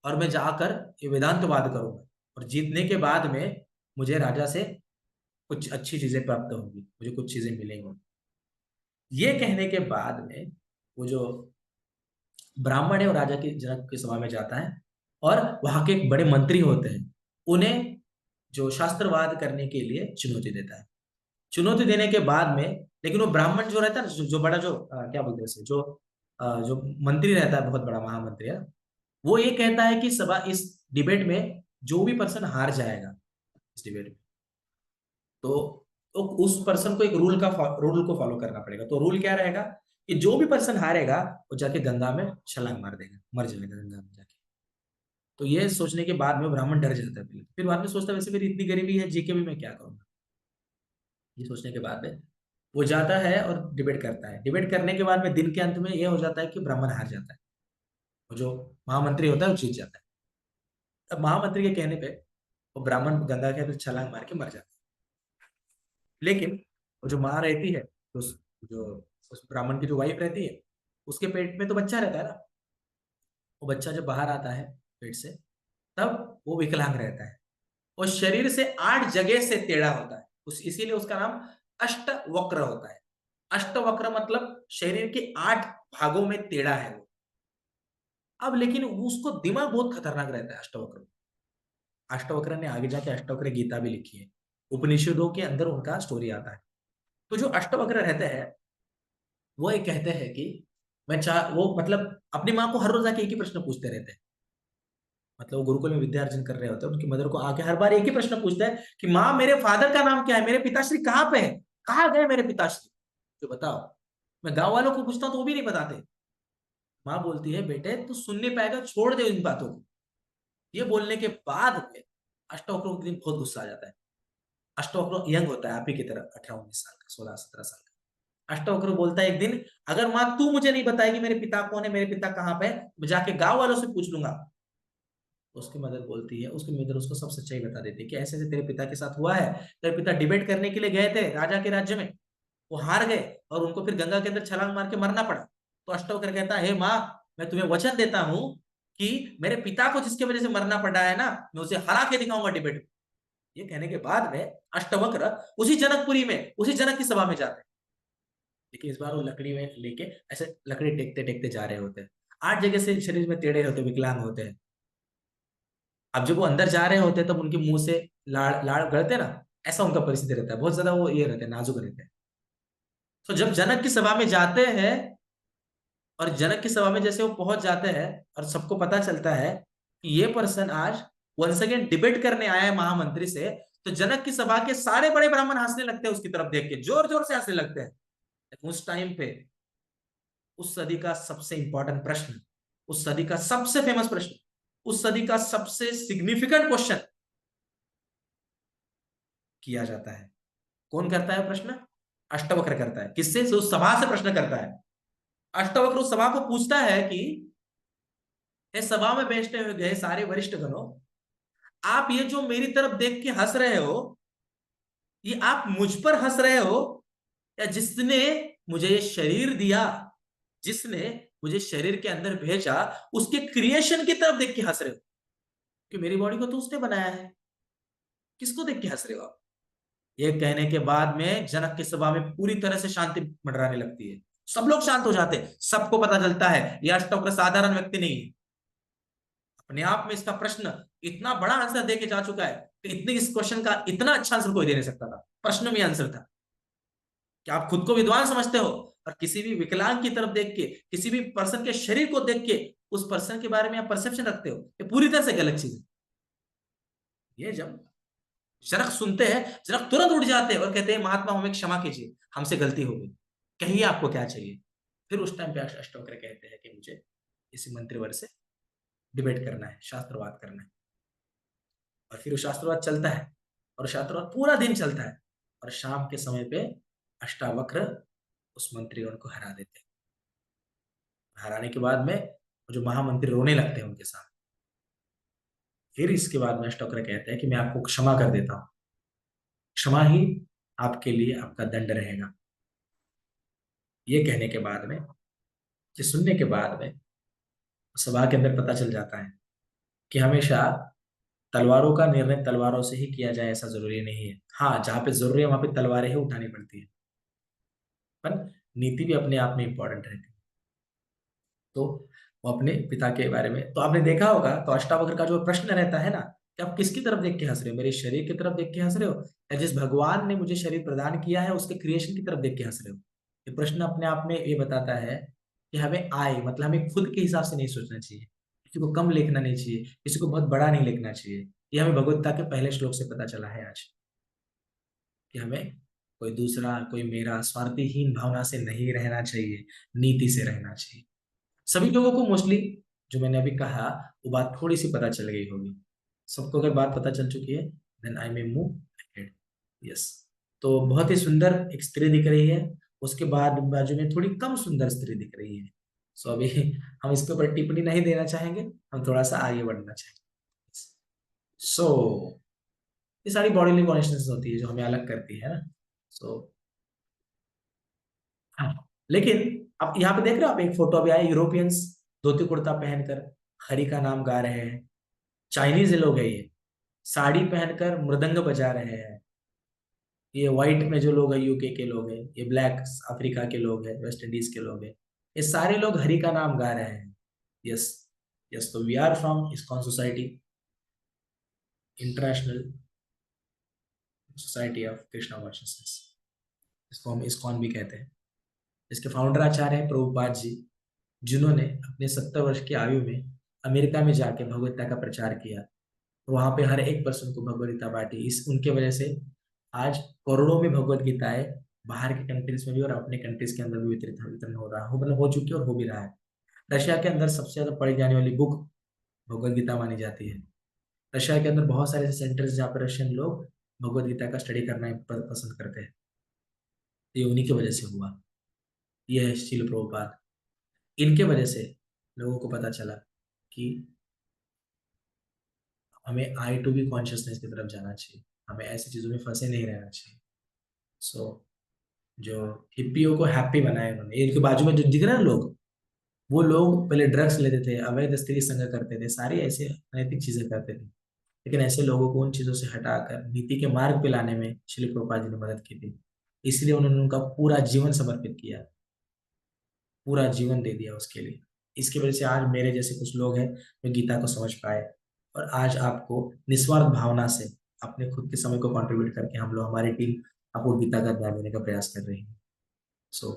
और मैं जाकर ये वेदांतवाद करूंगा, और जीतने के बाद में मुझे राजा से कुछ अच्छी चीजें प्राप्त होंगी, मुझे कुछ चीजें मिलेंगी। ये कहने के बाद में वो जो ब्राह्मण है वो राजा की, जनक की सभा में जाता है, और वहां के एक बड़े मंत्री होते हैं, उन्हें जो शास्त्रवाद करने के लिए चुनौती देता है। चुनौती देने के बाद में, लेकिन वो ब्राह्मण जो रहता है ना, जो बड़ा, जो क्या बोलते हैं उसे, जो मंत्री रहता है, बहुत बड़ा महामंत्री है, वो ये कहता है कि सभा, इस डिबेट में जो भी पर्सन हार जाएगा इस डिबेट में, तो उस पर्सन को एक रूल को फॉलो करना पड़ेगा। तो रूल क्या रहेगा कि जो भी पर्सन हारेगा वो जाके गंगा में छलांग मार देगा, मर जाएगा गंगा में जाके। तो ये सोचने के बाद में ब्राह्मण डर जाता है पहले, फिर बाद में सोचता है वैसे मेरी इतनी गरीबी है, जीके भी मैं क्या करूंगा। ये सोचने के बाद में वो जाता है और डिबेट करता है। डिबेट करने के बाद में दिन के अंत में ये हो जाता है कि ब्राह्मण हार जाता है, और जो महामंत्री होता है वो जीत जाता है। अब महामंत्री के कहने पे वो ब्राह्मण गंगा के अंदर छलांग मार के मर जाता है। लेकिन वो जो माँ रहती है, जो उस ब्राह्मण की जो वाइफ रहती है, उसके पेट में तो बच्चा रहता है ना। वो बच्चा जब बाहर आता है पेट से, तब वो विकलांग रहता है, और शरीर से 8 जगह से टेढ़ा होता है। इसीलिए उसका नाम अष्टवक्र होता है। अष्टवक्र मतलब शरीर के 8 भागों में टेढ़ा है वो। अब लेकिन उसको दिमाग बहुत खतरनाक रहता है अष्टवक्र। अष्टवक्र ने आगे जाके अष्टवक्र गीता भी लिखी है, उपनिषदों के अंदर उनका स्टोरी आता है। तो जो अष्टवक्र रहते हैं, वो ये कहते हैं कि वो मतलब अपनी माँ को हर रोज आके एक ही प्रश्न पूछते रहते हैं। मतलब वो गुरुकुल में विद्या अर्जन कर रहे होते हैं, उनकी मदर को आके हर बार एक ही प्रश्न पूछता है कि माँ, मेरे फादर का नाम क्या है, मेरे पिताश्री कहाँ पे है, कहाँ गए मेरे पिताश्री, जो बताओ। मैं गांव वालों को पूछता हूँ तो वो भी नहीं बताते। माँ बोलती है, बेटे तू सुन नहीं पाएगा, छोड़ दे इन बातों को। ये बोलने के बाद में अष्टवक्र को एक दिन बहुत गुस्सा आ जाता है। अष्टवक्र यंग होता है आप ही की तरह, 18 19 साल का, 16 17 साल का। अष्टवक्र बोलता है एक दिन, अगर माँ तू मुझे नहीं बताएगी मेरे पिता कौन है, मेरे पिता कहाँ पे है, मैं जाके गांव वालों से पूछ लूंगा। उसकी मदर बोलती है, उसकी मदर उसको सब सच्चाई बता देती है कि ऐसे ऐसे तेरे पिता के साथ हुआ है। तेरे पिता डिबेट करने के लिए गए थे राजा के राज्य में, वो हार गए और उनको फिर गंगा के अंदर छलांग मार के मरना पड़ा। तो अष्टवक्र कहता है, हे माँ, मैं तुम्हें वचन देता हूं कि मेरे पिता को जिसकी वजह से मरना पड़ा है ना, मैं उसे हरा के दिखाऊंगा डिबेट में। ये कहने के बाद में अष्टवक्र उसी जनकपुरी में, उसी जनक की सभा में जाते हैं। लेकिन इस बार वो लकड़ी में लेके ऐसे लकड़ी टेकते टेकते जा रहे होते हैं। 8 जगह से शरीर में टेढ़े होते, विकलांग होते हैं। अब जब वो अंदर जा रहे होते हैं, तब उनके मुंह से लाड़ लाड़ गड़ते ना, ऐसा उनका परिस्थिति रहता है, बहुत ज्यादा वो ये रहते हैं, नाजुक रहते हैं। तो जब जनक की सभा में जाते हैं, और जनक की सभा में जैसे वो पहुंच जाते हैं और सबको पता चलता है कि ये पर्सन आज वंस अगेन डिबेट करने आया है महामंत्री से, तो जनक की सभा के सारे बड़े ब्राह्मण हंसने लगते हैं उसकी तरफ देख के, जोर जोर से हंसने लगते हैं। उस टाइम पे उस सदी का सबसे इंपॉर्टेंट प्रश्न, उस सदी का सबसे फेमस प्रश्न, उस सदी का सबसे सिग्निफिकेंट क्वेश्चन किया जाता है। कौन करता है प्रश्न? अष्टवक्र करता है। किससे? उस सभा से प्रश्न करता है। अष्टवक्र उस सभा को पूछता है कि हे सभा में बैठे हुए गए सारे वरिष्ठ गणों, आप ये जो मेरी तरफ देख के हंस रहे हो, ये आप मुझ पर हंस रहे हो या जिसने मुझे ये शरीर दिया, जिसने मुझे शरीर के अंदर भेजा, उसके क्रिएशन की तरफ देख के हंस रहे हो? कि मेरी बॉडी को तो उसने बनाया है, किसको देख के हंस रहे हो आप? ये कहने के बाद में जनक की सभा में पूरी तरह से शांति मंडराने लगती है। सब लोग शांत हो जाते हैं। सबको पता चलता है यह अष्टवक्र साधारण व्यक्ति नहीं है। अपने आप में इसका प्रश्न इतना बड़ा आंसर दे के जा चुका है कि इतने इस क्वेश्चन का इतना अच्छा आंसर कोई दे नहीं सकता था। प्रश्न में आंसर था कि आप खुद को विद्वान समझते हो और किसी भी विकलांग की तरफ देख के, किसी भी पर्सन के शरीर को देख के उस पर्सन के बारे में आप परसेप्शन रखते हो, ये पूरी तरह से गलत चीज है। ये जब जनक सुनते हैं, जनक तुरंत उठ जाते हैं और कहते हैं महात्मा हमें क्षमा कीजिए, हमसे गलती हो गई, कहिए आपको क्या चाहिए। फिर उस टाइम पे अष्टवक्र कहते हैं कि मुझे इसी मंत्रिवर्ग से डिबेट करना है, शास्त्रवाद करना है। और फिर वो शास्त्रवाद चलता है और शास्त्रवाद पूरा दिन चलता है और शाम के समय पे अष्टावक्र उस मंत्रीगण को हरा देते हैं। हराने के बाद में जो महामंत्री रोने लगते हैं उनके साथ। फिर इसके बाद में अष्टवक्र कहते हैं कि मैं आपको क्षमा कर देता हूं, क्षमा ही आपके लिए आपका दंड रहेगा। ये कहने के बाद में, ये सुनने के बाद में सभा के अंदर पता चल जाता है कि हमेशा तलवारों का निर्णय तलवारों से ही किया जाए ऐसा जरूरी नहीं है। हाँ, जहां पे जरूरी है वहां पे तलवारें ही उठानी पड़ती है, पर नीति भी अपने आप में इंपॉर्टेंट रहती है। तो वो अपने पिता के बारे में, तो आपने देखा होगा, तो अष्टावक्र का जो प्रश्न रहता है ना कि आप किसकी तरफ देख के हंस रहे हो, मेरे शरीर की तरफ देख के हंस रहे हो या जिस भगवान ने मुझे शरीर प्रदान किया है उसके क्रिएशन की तरफ देख के हंस रहे हो? ये प्रश्न अपने आप में ये बताता है कि हमें आए मतलब हमें खुद के हिसाब से नहीं सोचना चाहिए, किसी को कम लिखना नहीं चाहिए, किसी को बहुत बड़ा नहीं लिखना चाहिए। ये हमें भगवत्ता के पहले श्लोक से पता चला है आज, कि हमें कोई दूसरा, कोई मेरा, स्वार्थहीन भावना से नहीं रहना चाहिए, नीति से रहना चाहिए। सभी लोगों को मोस्टली जो मैंने अभी कहा वो बात थोड़ी सी पता चल गई होगी। सबको अगर बात पता चल चुकी है then I may move ahead. Yes. तो बहुत ही सुंदर एक स्त्री दिख रही है, उसके बाद बाजू में थोड़ी कम सुंदर स्त्री दिख रही है। सो अभी हम इसके ऊपर टिप्पणी नहीं देना चाहेंगे, हम थोड़ा सा आगे बढ़ना चाहेंगे। सो ये सारी बॉडीली कॉन्शियसनेस होती है जो हमें अलग करती है ना। सो हाँ, लेकिन अब यहाँ पे देख रहे हो आप, एक फोटो अभी आया, यूरोपियंस धोती कुर्ता पहनकर हरि का नाम गा रहे हैं। चाइनीज लोग है ये, साड़ी पहनकर मृदंग बजा रहे हैं। ये व्हाइट में जो लोग हैं यूके के लोग हैं, ये ब्लैक अफ्रीका के लोग हैं, वेस्ट इंडीज के लोग हैं, ये सारे लोग हरि का नाम गा रहे हैं। यस। यस, तो we are from ISKCON society, international society of Krishna consciousness, इसको हम इस्कॉन भी कहते हैं। इसके फाउंडर आचार्य हैं प्रभुपाद जी, जिन्होंने अपने 70 वर्ष की आयु में अमेरिका में जाके भगवत गीता का प्रचार किया। वहां पे हर एक पर्सन को भगवत गीता बांटी। इस उनके वजह से आज करोड़ों में भगवत गीताएं बाहर के कंट्रीज में भी और अपने कंट्रीज के अंदर भी वितरण हो रहा हो, मतलब हो चुकी है और हो भी रहा है। रशिया के अंदर सबसे ज्यादा पढ़ी जाने वाली बुक भगवत गीता मानी जाती है। रशिया के अंदर बहुत सारे ऐसे सेंटर्स जहाँ पर रशियन लोग भगवत गीता का स्टडी करना पसंद करते हैं। ये उन्हीं की वजह से हुआ। ये है शील प्रभुपाद। इनके वजह से लोगों को पता चला कि हमें आई टू बी कॉन्शियसनेस की तरफ जाना चाहिए, हमें ऐसी चीजों में फंसे नहीं रहना चाहिए। सो जो हिप्पियों को हैप्पी बनाया उन्होंने, इनके बाजू में जो दिख रहे हैं लोग, वो लोग पहले ड्रग्स लेते थे, अवैध स्त्री संग करते थे, सारी ऐसी अनैतिक चीजें करते थे। लेकिन ऐसे लोगों को उन चीजों से हटाकर नीति के मार्ग पे लाने में श्री प्रभुपाद जी ने मदद की थी। इसलिए उन्होंने उनका पूरा जीवन समर्पित किया, पूरा जीवन दे दिया उसके लिए। इसकी वजह से आज मेरे जैसे कुछ लोग हैं जो गीता को समझ पाए और आज आपको निस्वार्थ भावना से अपने खुद के समय को कंट्रीब्यूट करके हम लोग, हमारी टीम आपको गीता का ज्ञान देने का प्रयास कर रही है। सो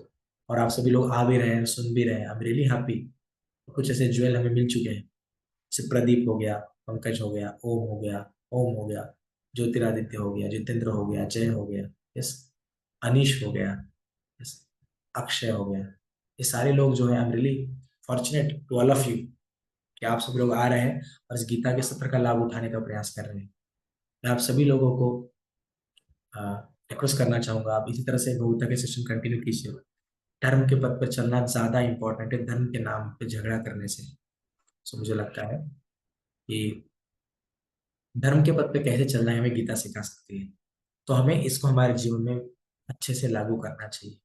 और आप सभी लोग आ भी रहे हैं, सुन भी रहे हैं, आई एम रियली हैप्पी। कुछ ऐसे ज्वेल हमें मिल चुके हैं, जैसे प्रदीप हो गया, पंकज हो गया, ओम हो गया, ज्योतिरादित्य हो गया, जितेंद्र हो गया, जय हो गया, यस, अनीश हो गया, यस, अक्षय हो गया। ये सारे लोग जो है, I am really fortunate to all of you कि आप सब लोग आ रहे हैं और इस गीता के सत्र का लाभ उठाने का प्रयास कर रहे हैं। मैं आप सभी लोगों को रिक्वेस्ट करना चाहूंगा, आप इसी तरह से भगवता के सेशन कंटिन्यू कीजिए। धर्म के पद पर चलना ज्यादा इंपॉर्टेंट है धर्म के नाम पे झगड़ा करने से। सो मुझे लगता है कि धर्म के पद पे कैसे चलना है हमें गीता सिखा सकती है, तो हमें इसको हमारे जीवन में अच्छे से लागू करना चाहिए,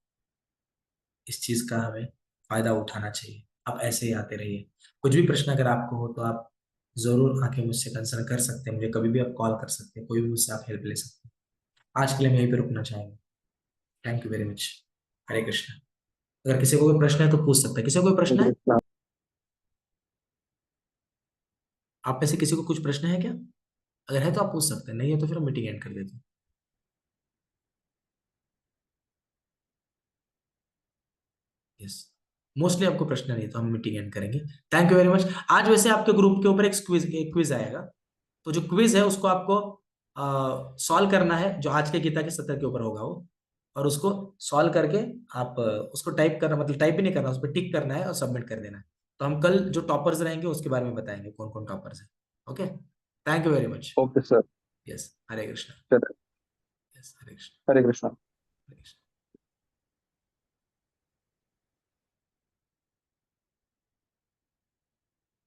इस चीज का हमें फायदा उठाना चाहिए। आप ऐसे ही आते रहिए। कुछ भी प्रश्न अगर आपको हो तो आप जरूर आके मुझसे कंसर्न कर सकते हैं, मुझे कभी भी आप कॉल कर सकते हैं, कोई भी मुझसे आप हेल्प ले सकते हैं। आज के लिए मैं यहीं पे रुकना चाहूंगा। Thank you very much. Hare Krishna. अगर किसी को कोई प्रश्न है तो पूछ सकते हैं। किसी को कोई प्रश्न है? आप में से किसी को कुछ प्रश्न है क्या? अगर है तो आप पूछ सकते हैं, नहीं है तो फिर मीटिंग एंड कर देते हैं। यस, मोस्टली आपको प्रश्न नहीं है तो हम मीटिंग एंड करेंगे। Thank you very much. आज वैसे आपके ग्रुप के ऊपर एक क्विज आएगा, तो जो क्विज है उसको आपको सॉल्व करना है, जो आज के गीता के सत्र के ऊपर होगा वो, और उसको सॉल्व करके आप उसको टाइप करना, मतलब टाइप भी नहीं करना, उस पर टिक करना है और सबमिट कर देना है। तो हम कल जो टॉपर्स रहेंगे उसके बारे में बताएंगे, कौन कौन टॉपर्स हैं। Okay, thank you very much.
Okay sir.
Yes, Hare Krishna.
चलो,
यस, हरे कृष्ण।
हरे कृष्णा।
हरे कृष्ण।